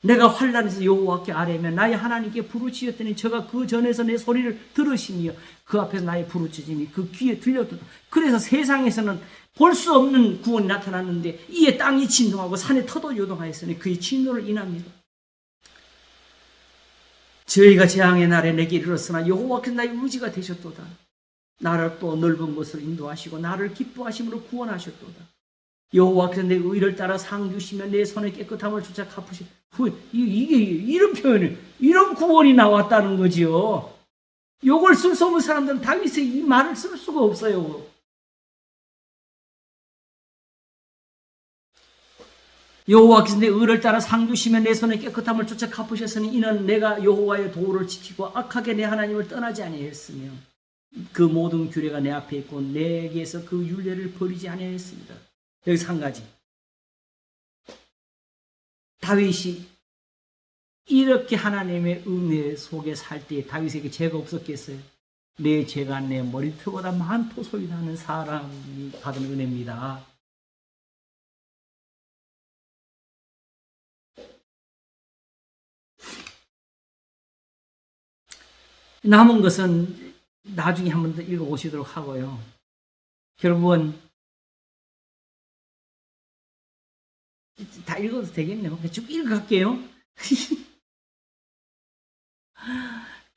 내가 환난에서 여호와께 아뢰면 나의 하나님께 부르짖었더니 저가 그 전에서 내 소리를 들으시며 그 앞에서 나의 부르짖음이 그 귀에 들렸도다. 그래서 세상에서는 볼 수 없는 구원이 나타났는데 이에 땅이 진동하고 산의 터도 요동하였으니 그의 진노를 인합니다. 저희가 재앙의 날에 내게 이르렀으나 여호와께서 나의 의지가 되셨도다. 나를 또 넓은 곳으로 인도하시고 나를 기뻐하심으로 구원하셨도다. 여호와께서 내 의를 따라 상 주시며 내 손의 깨끗함을 조차 갚으시. 이게 이런 표현이, 이런 구원이 나왔다는 거지요. 요걸 쓸 수 없는 사람들은 다윗의 이 말을 쓸 수가 없어요. 여호와께서 내 의를 따라 상 주시며 내 손의 깨끗함을 쫓아 갚으셨으니 이는 내가 여호와의 도를 지키고 악하게 내 하나님을 떠나지 아니하였으며 그 모든 규례가 내 앞에 있고 내게서 그 율례를 버리지 아니하였습니다. 여기서 한 가지. 다윗이 이렇게 하나님의 은혜 속에 살 때 다윗에게 죄가 없었겠어요? 내 죄가 내 머리털보다 많도소이다 하는 사람이 받은 은혜입니다. 남은 것은 나중에 한 번 더 읽어보시도록 하고요. 결국은 다 읽어도 되겠네요. 쭉 읽어갈게요.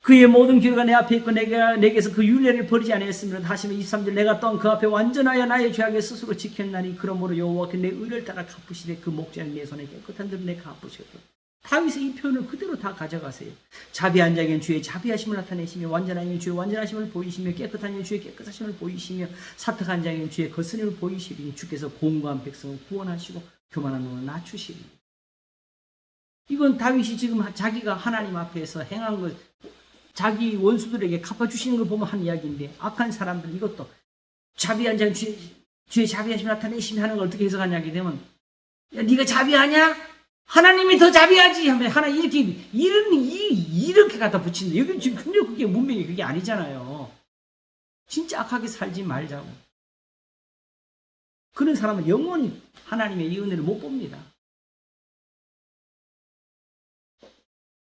그의 모든 규례가 내 앞에 있고 내게서 그 율례를 버리지 아니했으므로 하시면 23절 내가 또한 그 앞에 완전하여 나의 죄악을 스스로 지켰나니 그러므로 여호와께 내 의를 따라 갚으시되 그 목자는 내 손에 깨끗한 대로 내 갚으셨다. 다윗의 이 표현을 그대로 다 가져가세요. 자비한 자에게는 주의 자비하심을 나타내시며 완전한 자에게는 주의 완전하심을 보이시며 깨끗한 자에게는 주의 깨끗하심을 보이시며 사특한 자에게는 주의 거스름을 보이시리니 주께서 공고한 백성을 구원하시고 교만한 놈을 낮추시리니. 이건 다윗이 지금 자기가 하나님 앞에서 행한 것, 자기 원수들에게 갚아주시는 걸 보면 한 이야기인데 악한 사람들 이것도 자비한 자는 주의 자비하심을 나타내시며 하는 걸 어떻게 해석하냐게 되면 야 네가 자비하냐? 하나님이 더 자비하지 하면 하나 이렇게 갖다 붙인다. 여기 지금 근데 그게 문맥이 그게 아니잖아요. 진짜 악하게 살지 말자고. 그런 사람은 영원히 하나님의 이 은혜를 못 봅니다.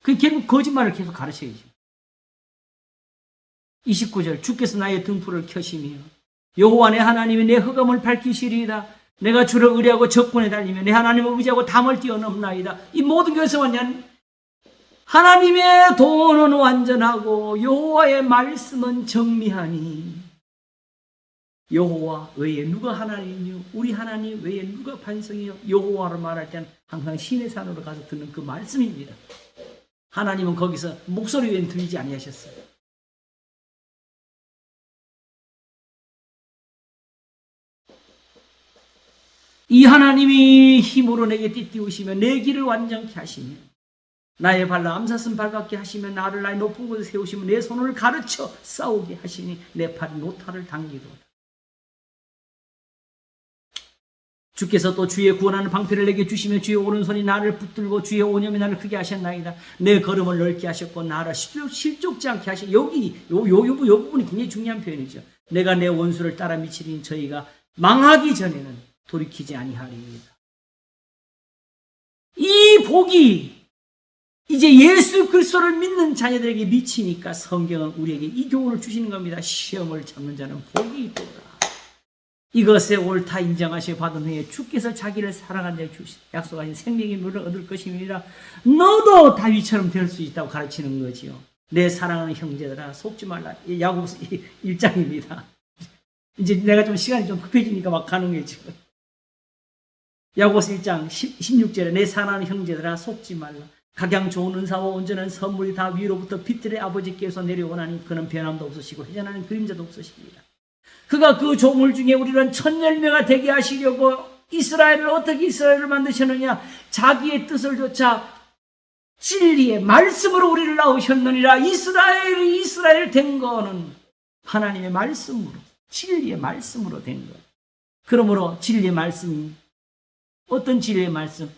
그 결국 거짓말을 계속 가르쳐야죠. 29절 주께서 나의 등불을 켜시며 여호와 내 하나님이 내 흑암을 밝히시리이다. 내가 주를 의뢰하고 적군에 달리며 내 하나님을 의지하고 담을 뛰어넘나이다. 이 모든 것에서 왔냐? 하나님의 도는 완전하고 여호와의 말씀은 정미하니 여호와 외에 누가 하나님이요 우리 하나님 외에 누가 반성이요. 여호와를 말할 때는 항상 신의 산으로 가서 듣는 그 말씀입니다. 하나님은 거기서 목소리 외에는 들리지 아니하셨어요. 이 하나님이 힘으로 내게 띠띠우시며 내 길을 완전케 하시며 나의 발로 암사슴 발같게 하시며 나를 나의 높은 곳에 세우시며 내 손을 가르쳐 싸우게 하시니 내 팔이 노타를 당기도다. 주께서 또 주의 구원하는 방패를 내게 주시며 주의 오른손이 나를 붙들고 주의 오념이 나를 크게 하셨나이다. 내 걸음을 넓게 하셨고 나를 실족지 않게 하시고 여기 요 부분이 굉장히 중요한 표현이죠. 내가 내 원수를 따라 미치리니 저희가 망하기 전에는 돌이키지 아니하리이다. 이 복이 이제 예수 그리스도를 믿는 자녀들에게 미치니까 성경은 우리에게 이 교훈을 주시는 겁니다. 시험을 참는 자는 복이 있도다. 이것에 옳다 인정하시고 받은 후에 주께서 자기를 사랑한 자에게 약속하신 생명의 물을 얻을 것입니다. 너도 다윗처럼 될 수 있다고 가르치는 거지요. 내 사랑하는 형제들아 속지 말라. 야고보서 1장입니다. 이제 내가 좀 시간이 좀 급해지니까 막 가는 거지. 야고보서 1장 16절에 내 사랑하는 형제들아 속지 말라. 각양 좋은 은사와 온전한 선물이 다 위로부터 빛들의 아버지께서 내려오나니 그는 변함도 없으시고 회전하는 그림자도 없으십니다. 그가 그 조물 중에 우리는 천열매가 되게 하시려고 이스라엘을 어떻게 이스라엘을 만드셨느냐? 자기의 뜻을 좇아 진리의 말씀으로 우리를 낳으셨느니라. 이스라엘이 이스라엘 된 거는 하나님의 말씀으로, 진리의 말씀으로 된 거예요. 그러므로 진리의 말씀, 어떤 진리의 말씀?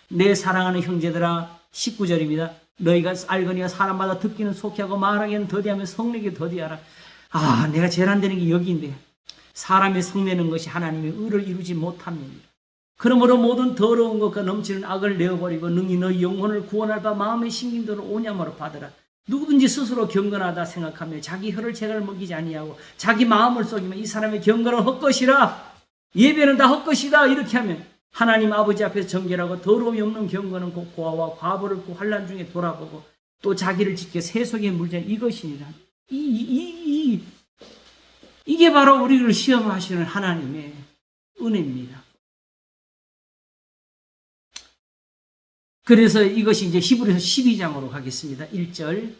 내 사랑하는 형제들아, 19절입니다. 너희가 알거니와 사람마다 듣기는 속히하고 말하기는 더디하며 성내게 더디하라. 아, 내가 제일 안 되는 게 여기인데 사람의 성내는 것이 하나님의 의를 이루지 못합니다. 그러므로 모든 더러운 것과 넘치는 악을 내어버리고 능히 너희 영혼을 구원할 바 마음의 신김도를 오냐마로 받으라. 누구든지 스스로 경건하다 생각하며 자기 혀를 재갈 먹이지 아니하고 자기 마음을 속이면 이 사람의 경건은 헛것이라. 예배는 다 헛것이다. 이렇게 하면 하나님 아버지 앞에서 정결하고 더러움이 없는 경건은 곧 고아와 과부를 그 환난 중에 돌아보고 또 자기를 지켜 세속에 물자 이것이니라. 이게 바로 우리를 시험하시는 하나님의 은혜입니다. 그래서 이것이 이제 히브리서 12장으로 가겠습니다. 1절.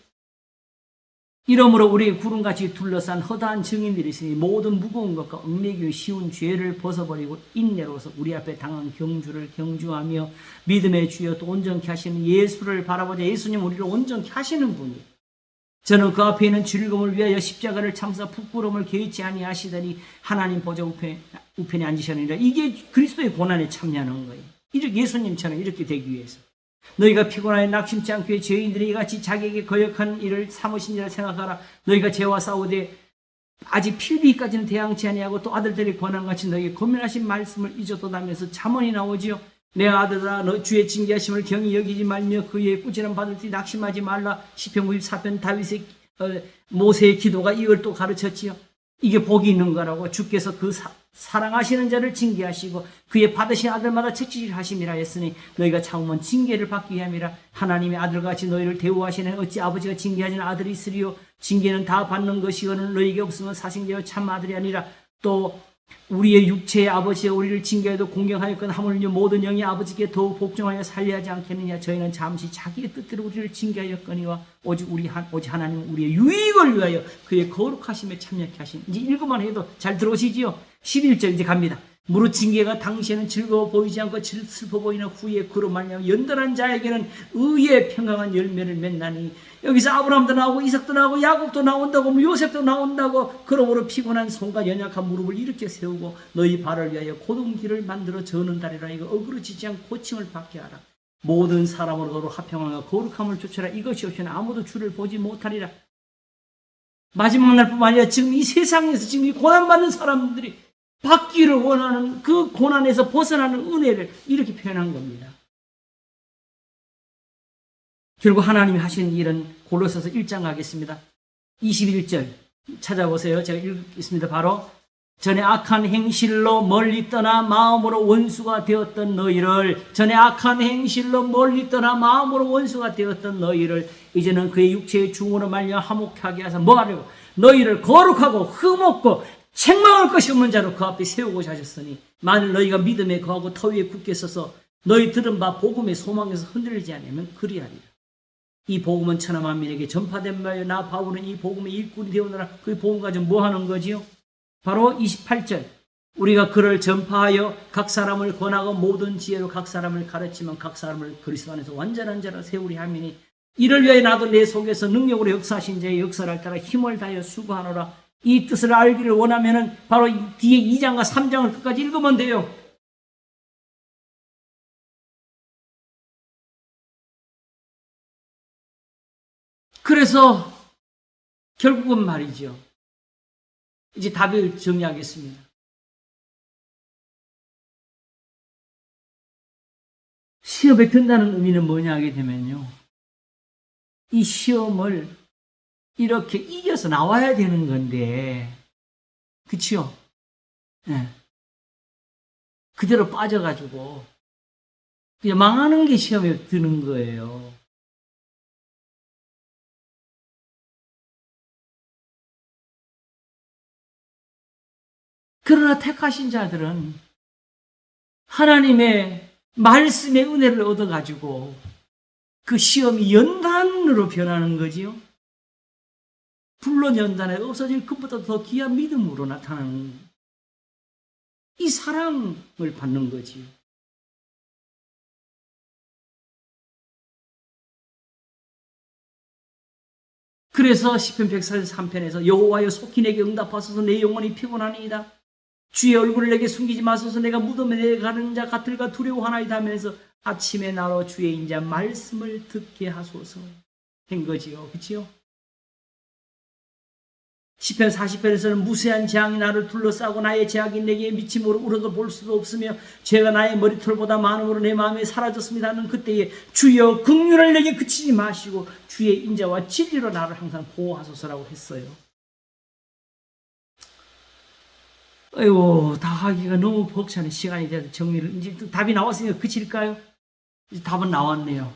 이러므로 우리의 구름같이 둘러싼 허다한 증인들이 있으니 모든 무거운 것과 얽매이기 쉬운 죄를 벗어버리고 인내로서 우리 앞에 당한 경주를 경주하며 믿음의 주여 또 온전케 하시는 예수를 바라보자. 예수님 우리를 온전케 하시는 분이에요. 저는 그 앞에 있는 즐거움을 위하여 십자가를 참사 부끄러움을 개의치 아니하시더니 하나님 보좌 우편에 앉으셨느니라. 이게 그리스도의 고난에 참여하는 거예요. 이렇게 예수님처럼 이렇게 되기 위해서. 너희가 피곤하여 낙심치 않기 위해 죄인들이 이같이 자기에게 거역한 일을 삼으신지라 생각하라. 너희가 죄와 싸우되 아직 필비까지는 대항치 아니하고 또 아들들의 권한같이 너희에게 권면하신 말씀을 잊어도다면서 잠언이 나오지요. 내 아들아 너 주의 징계하심을 경히 여기지 말며 그의 꾸지람 받을 때 낙심하지 말라. 시편 94편 다윗의 모세의 기도가 이걸 또 가르쳤지요. 이게 복이 있는 거라고. 주께서 그 사랑하시는 자를 징계하시고 그의 받으신 아들마다 책지질하심이라 했으니 너희가 참으면 징계를 받기 위함이라. 하나님의 아들같이 너희를 대우하시는 어찌 아버지가 징계하시는 아들이 있으리요. 징계는 다 받는 것이거늘 너희에게 없으면 사생자여 참 아들이 아니라. 또 우리의 육체의 아버지여 우리를 징계해도 공경하였건 하물며 모든 영이 아버지께 더욱 복종하여 살려하지 않겠느냐. 저희는 잠시 자기의 뜻대로 우리를 징계하였거니와 오직 하나님은 우리의 유익을 위하여 그의 거룩하심에 참여케 하신. 이제 읽기만 해도 잘 들어오시지요. 11절 이제 갑니다. 무릇 징계가 당시에는 즐거워 보이지 않고 슬퍼 보이는 후에 그로 말미암아 연단한 자에게는 의의 평강한 열매를 맺나니. 여기서 아브라함도 나오고 이삭도 나오고 야곱도 나온다고 요셉도 나온다고. 그러므로 피곤한 손과 연약한 무릎을 일으켜 세우고 너희 발을 위하여 고든 길을 만들어 저는 다리라. 이거 어그러지지 않고 고침을 받게 하라. 모든 사람으로 너로 화평함과 거룩함을 쫓아라. 이것이 없이는 아무도 주를 보지 못하리라. 마지막 날뿐만 아니라 지금 이 세상에서 지금 이 고난받는 사람들이 받기를 원하는 그 고난에서 벗어나는 은혜를 이렇게 표현한 겁니다. 결국 하나님이 하시는 일은 골로새서 1장 가겠습니다. 21절 찾아보세요. 제가 읽겠습니다. 바로 전에 악한 행실로 멀리 떠나 마음으로 원수가 되었던 너희를 이제는 그의 육체의 중으로 말려 화목하게 하사 뭐하려고 너희를 거룩하고 흠없고 책망할 것이 없는 자로 그 앞에 세우고자 하셨으니 만일 너희가 믿음에 거하고 터 위에 굳게 서서 너희 들은 바 복음의 소망에서 흔들리지 않으면 그리하리라. 이 복음은 천하 만민에게 전파된 바요 나 바울은 이 복음의 일꾼이 되오느라. 그 복음 가지고 뭐 하는 거지요? 바로 28절 우리가 그를 전파하여 각 사람을 권하고 모든 지혜로 각 사람을 가르치면 각 사람을 그리스도 안에서 완전한 자로 세우리 함이니 이를 위하여 나도 내 속에서 능력으로 역사하신 자의 역사를 따라 힘을 다하여 수고하노라. 이 뜻을 알기를 원하면은 바로 뒤에 2장과 3장을 끝까지 읽으면 돼요. 그래서 결국은 말이죠. 이제 답을 정리하겠습니다. 시험에 든다는 의미는 뭐냐 하게 되면요. 이 시험을 이렇게 이겨서 나와야 되는 건데, 그치요? 네. 그대로 빠져가지고, 그냥 망하는 게 시험에 드는 거예요. 그러나 택하신 자들은 하나님의 말씀의 은혜를 얻어가지고 그 시험이 연단으로 변하는 거지요. 불론 연단에 없어질 것보다 더 귀한 믿음으로 나타나는 이 사랑을 받는 거지요. 그래서 시편 143편에서 여호와여 속히 내게 응답하소서 내 영혼이 피곤하니이다. 주의 얼굴을 내게 숨기지 마소서 내가 무덤에 내가는 자 같을까 두려워하나이다 하면서 아침에 나로 주의 인자 말씀을 듣게 하소서 한 거지요. 그치요? 시편 40편에서는 무수한 재앙이 나를 둘러싸고 나의 죄악이 내게 미침으로 울어도 볼 수도 없으며 죄가 나의 머리털보다 많음으로 내 마음이 사라졌습니다 하는 그때에 주여 긍휼을 내게 그치지 마시고 주의 인자와 진리로 나를 항상 보호하소서라고 했어요. 아이고, 다 하기가 너무 벅차는 시간이 돼서 정리를, 이제 답이 나왔으니까 그칠까요? 이제 답은 나왔네요.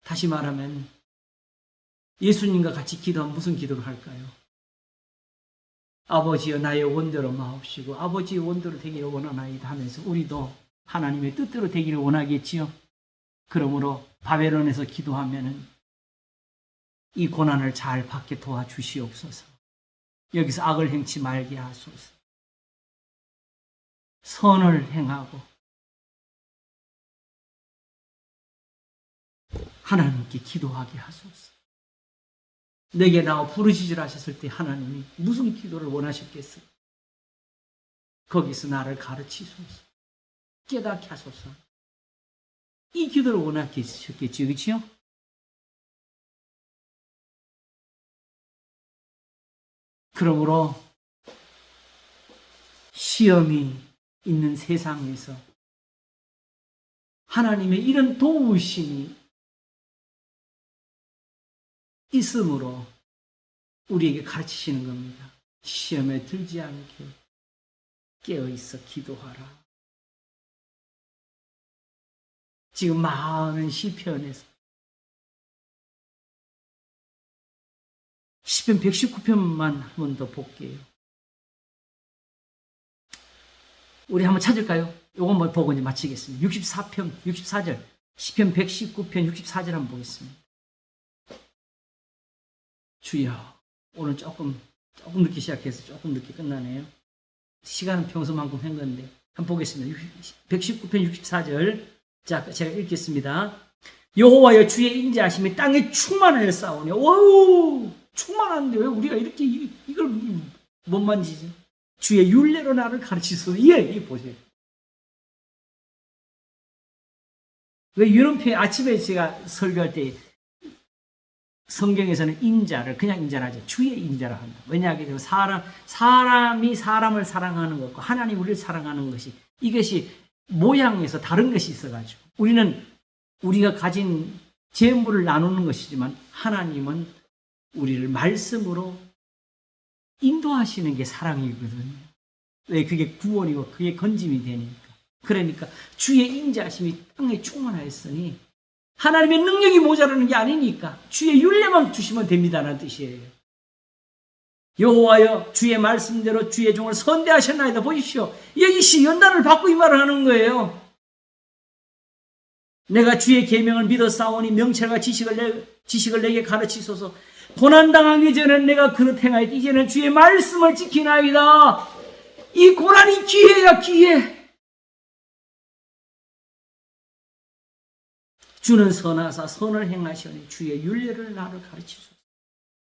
다시 말하면 예수님과 같이 기도하면 무슨 기도를 할까요? 아버지여 나의 원대로 마옵시고 아버지의 원대로 되기를 원하나이다 하면서 우리도 하나님의 뜻대로 되기를 원하겠지요. 그러므로 바벨론에서 기도하면은 이 고난을 잘 받게 도와주시옵소서. 여기서 악을 행치 말게 하소서. 선을 행하고 하나님께 기도하게 하소서. 내게 나와 부르짖으라 하셨을 때 하나님이 무슨 기도를 원하셨겠어요? 거기서 나를 가르치소서. 깨닫게 하소서. 이 기도를 원하셨겠죠. 그렇죠? 그러므로 시험이 있는 세상에서 하나님의 이런 도우심이 있으므로 우리에게 가르치시는 겁니다. 시험에 들지 않게 깨어있어 기도하라. 지금 많은 시편에서 시편 119편만 한 번 더 볼게요. 우리 한번 찾을까요? 요것만 보고 이제 마치겠습니다. 64편, 64절. 시편 119편 64절 한번 보겠습니다. 주여, 오늘 조금 늦게 시작해서 조금 늦게 끝나네요. 시간은 평소만큼 한 건데 한번 보겠습니다. 119편 64절. 자, 제가 읽겠습니다. 여호와여 주의 인자하심이 땅에 충만하여 싸우니. 와우, 충만한데 왜 우리가 이렇게 이걸 못 만지지? 주의 율례로 나를 가르치소서. 예, 보세요. 왜 이런 표현, 아침에 제가 설교할 때 성경에서는 인자를 그냥 인자를 하죠. 주의 인자를 한다. 왜냐하면 사람이 사람을 사랑하는 것과 하나님 우리를 사랑하는 것이 이것이 모양에서 다른 것이 있어가지고 우리는 우리가 가진 재물을 나누는 것이지만 하나님은 우리를 말씀으로 인도하시는 게 사랑이거든요. 왜? 그게 구원이고 그게 건짐이 되니까. 그러니까 주의 인자하심이 땅에 충만하였으니 하나님의 능력이 모자라는 게 아니니까 주의 율례만 주시면 됩니다라는 뜻이에요. 여호와여 주의 말씀대로 주의 종을 선대하셨나이다. 보십시오. 여기시 연단을 받고 이 말을 하는 거예요. 내가 주의 계명을 믿어 싸우니 명철과 지식을 내게 가르치소서. 고난당하기 전에 내가 그릇 행하였다. 이제는 주의 말씀을 지키나이다. 이 고난이 기회야, 기회. 주는 선하사 선을 행하시오니 주의 율례를 나를 가르치소서.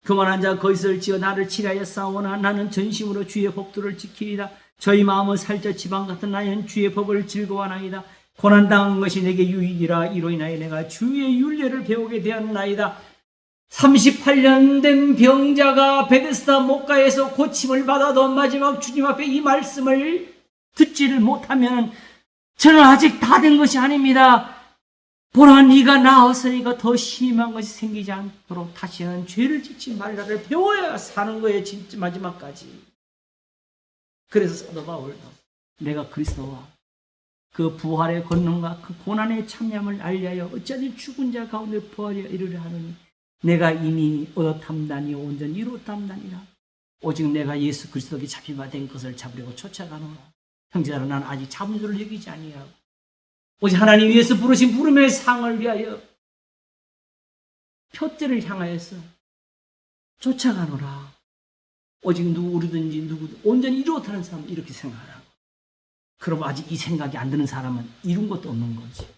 교만한 자 거짓을 지어 나를 치하여 싸우나 나는 전심으로 주의 법도를 지키리다. 저희 마음은 살쪄 지방 같은 나는 주의 법을 즐거워하나이다. 고난당한 것이 내게 유익이라. 이로 인하여 내가 주의 율례를 배우게 되었나이다. 38년 된 병자가 베데스다 목가에서 고침을 받아도 마지막 주님 앞에 이 말씀을 듣지를 못하면 저는 아직 다 된 것이 아닙니다. 보라, 네가 나았으니까 더 심한 것이 생기지 않도록 다시는 죄를 짓지 말라를 배워야 사는 거예요. 진짜 마지막까지. 그래서 사도 바울도 내가 그리스도와 그 부활의 권능과 그 고난의 참여함을 알리하여 어찌하여 죽은 자 가운데 부활하여 이르려 하느니 내가 이미 얻었담다니 온전히 이루었담다니라. 오직 내가 예수 그리스도께 잡히마 된 것을 잡으려고 쫓아가노라. 형제들아, 나는 아직 잡은 줄을 여기지 아니하고 오직 하나님 위에서 부르신 부름의 상을 위하여 표대를 향하여서 쫓아가노라. 오직 누구든지 누구든 온전히 이루었다는 사람은 이렇게 생각하라고. 그럼 아직 이 생각이 안 드는 사람은 이룬 것도 없는 거지.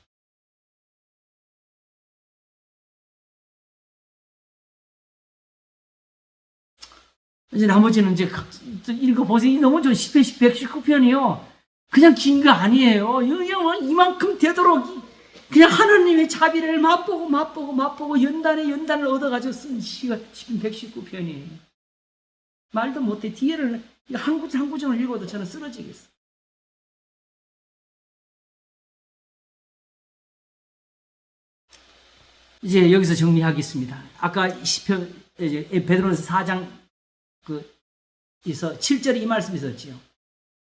이제 나머지는 이제 읽어보세요. 너무 좋은 10편, 119편이요. 그냥 긴 거 아니에요. 그냥 이만큼 되도록 그냥 하나님의 자비를 맛보고 연단에 연단을 얻어가지고 쓴 시가 10편 119편이에요. 말도 못해. 뒤에를 한 구절을 읽어도 저는 쓰러지겠어. 이제 여기서 정리하겠습니다. 아까 시편 이제 베드로전서 4장 에서 7절에 이 말씀이 있었지요.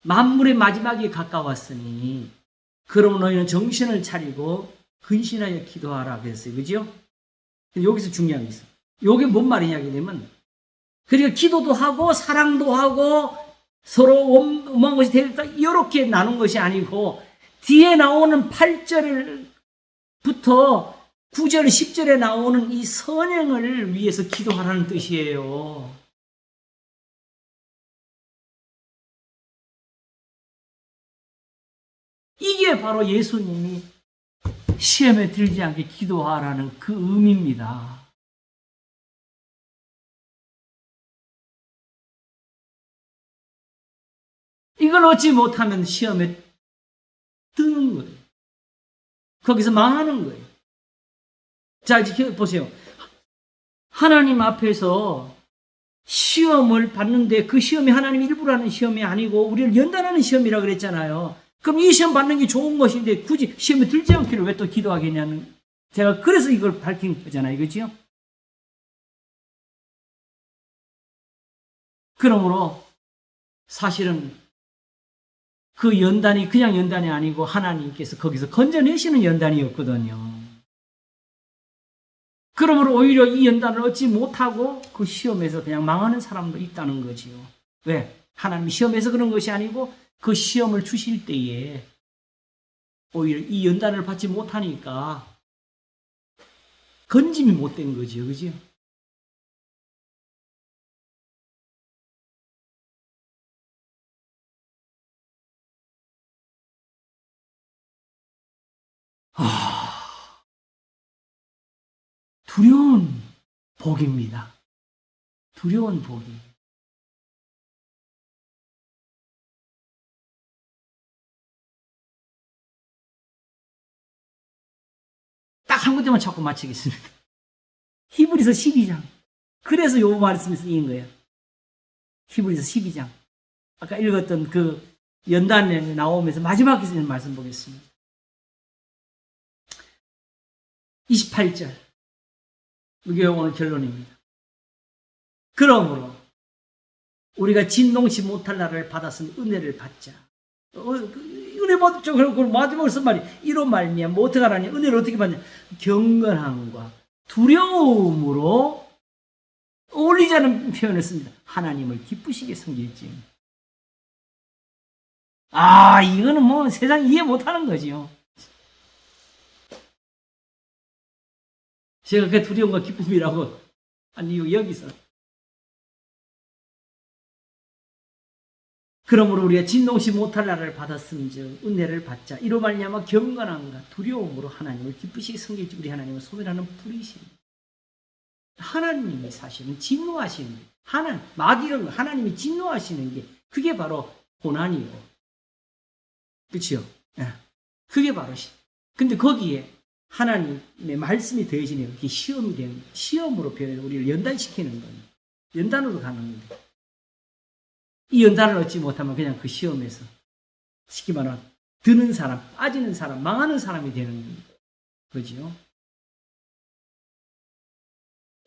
만물의 마지막이 가까웠으니 그럼 너희는 정신을 차리고 근신하여 기도하라 그랬어요. 그죠? 근데 여기서 중요한 게 있어요. 이게 뭔 말이냐 하면 그러니까 기도도 하고 사랑도 하고 서로 원망한 것이 되겠다 이렇게 나눈 것이 아니고 뒤에 나오는 8절부터 9절, 10절에 나오는 이 선행을 위해서 기도하라는 뜻이에요. 이게 바로 예수님이 시험에 들지 않게 기도하라는 그 의미입니다. 이걸 얻지 못하면 시험에 드는 거예요. 거기서 망하는 거예요. 자, 이제 보세요. 하나님 앞에서 시험을 받는데 그 시험이 하나님 일부러 하는 시험이 아니고 우리를 연단하는 시험이라고 그랬잖아요. 그럼 이 시험 받는 게 좋은 것인데 굳이 시험에 들지 않기를 왜 또 기도하겠냐는, 제가 그래서 이걸 밝힌 거잖아요. 그렇죠? 그러므로 사실은 그 연단이 그냥 연단이 아니고 하나님께서 거기서 건져내시는 연단이었거든요. 그러므로 오히려 이 연단을 얻지 못하고 그 시험에서 그냥 망하는 사람도 있다는 거지요. 왜? 하나님이 시험에서 그런 것이 아니고 그 시험을 주실 때에 오히려 이 연단을 받지 못하니까 건짐이 못된 거지요. 그죠? 두려운 복입니다. 두려운 복이. 딱 한 군데만 찾고 마치겠습니다. 히브리서 12장. 그래서 요 말씀이 쓰인 거예요. 히브리서 12장. 아까 읽었던 그 연단에 나오면서 마지막에 쓰는 말씀 보겠습니다. 28절. 이게 오늘 결론입니다. 그러므로 우리가 진동치 못할 나를 받았으니 은혜를 받자. 은혜 받죠. 그리고 마지막으로 쓴 말이 이로 말미암아 뭐 어떻게 하라니? 은혜를 어떻게 받냐? 경건함과 두려움으로 어울리지 않은 표현을 씁니다. 하나님을 기쁘시게 섬길지. 이거는 뭐 세상 이해 못하는 거지요. 제가 그 두려움과 기쁨이라고 한 이유 여기서. 그러므로 우리가 진동치 못할 나를 받았음즉 은혜를 받자. 이로 말미암아 경건함과 두려움으로 하나님을 기쁘시게 섬길지. 우리 하나님은 소멸하는 불이십니다. 하나님이 사실은 진노하시는 게, 마귀는 하나님이 진노하시는 게 그게 바로 고난이고, 그렇죠? 그게 바로 근데 거기에 하나님의 말씀이 더해지네요. 그게 시험이 되는, 시험으로 표현해서 우리를 연단시키는 겁니다. 연단으로 가는 겁니다. 이 연단을 얻지 못하면 그냥 그 시험에서 쉽게 말하면 드는 사람, 빠지는 사람, 망하는 사람이 되는 거지요.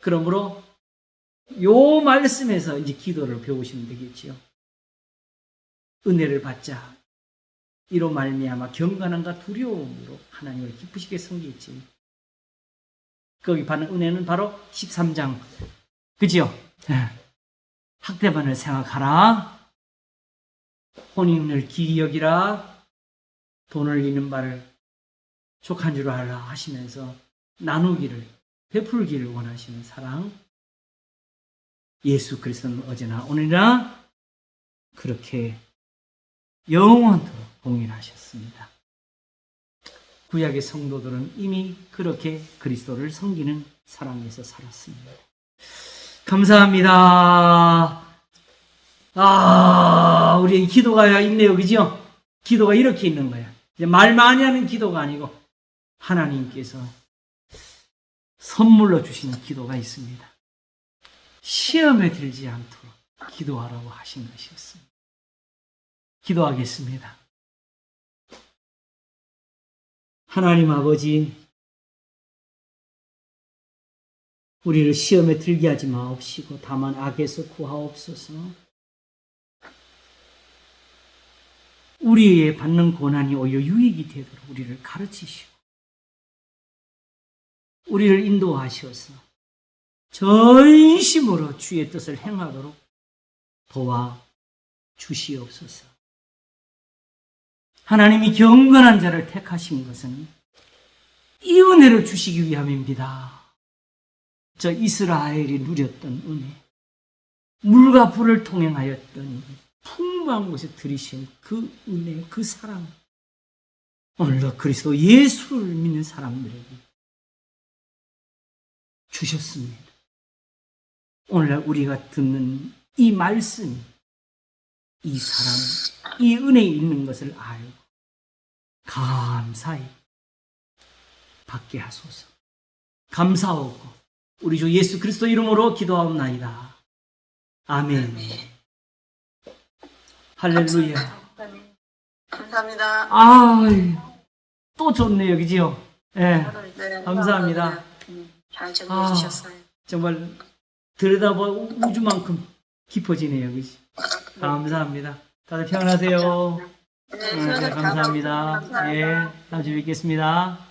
그러므로 요 말씀에서 이제 기도를 배우시면 되겠지요. 은혜를 받자. 이로 말미암아 경건함과 두려움으로 하나님을 기쁘시게 섬기지. 거기 받는 은혜는 바로 13장. 그죠? 학대반을 생각하라. 혼인을 기이 여기라. 돈을 잃는 바를 족한 줄 알라 하시면서 나누기를, 베풀기를 원하시는 사랑. 예수 그리스도는 어제나 오늘이나 그렇게 영원토록 동일하셨습니다. 구약의 성도들은 이미 그렇게 그리스도를 섬기는 사랑에서 살았습니다. 감사합니다. 우리 기도가 있네요. 그죠? 기도가 이렇게 있는 거야. 이제 말 많이 하는 기도가 아니고 하나님께서 선물로 주시는 기도가 있습니다. 시험에 들지 않도록 기도하라고 하신 것이었습니다. 기도하겠습니다. 하나님 아버지, 우리를 시험에 들게 하지 마옵시고 다만 악에서 구하옵소서. 우리의 받는 고난이 오히려 유익이 되도록 우리를 가르치시고 우리를 인도하셔서 전심으로 주의 뜻을 행하도록 도와 주시옵소서. 하나님이 경건한 자를 택하신 것은 이 은혜를 주시기 위함입니다. 저 이스라엘이 누렸던 은혜, 물과 불을 통행하였더니 풍부한 곳에 들이신 그 은혜, 그 사랑, 오늘도 그리스도 예수를 믿는 사람들에게 주셨습니다. 오늘날 우리가 듣는 이 말씀, 이 사랑, 이 은혜에 있는 것을 알고 감사히 받게 하소서. 감사하고 우리 주 예수 그리스도 이름으로 기도하옵나이다. 아멘. 할렐루야. 감사합니다. 또 좋네요, 그지요? 예. 네, 감사합니다. 잘 정리해 주셨어요. 정말 들여다보면 우주만큼 깊어지네요, 그지? 감사합니다. 다들 평안하세요. 네, 감사합니다. 감사합니다. 예, 다음 주에 뵙겠습니다.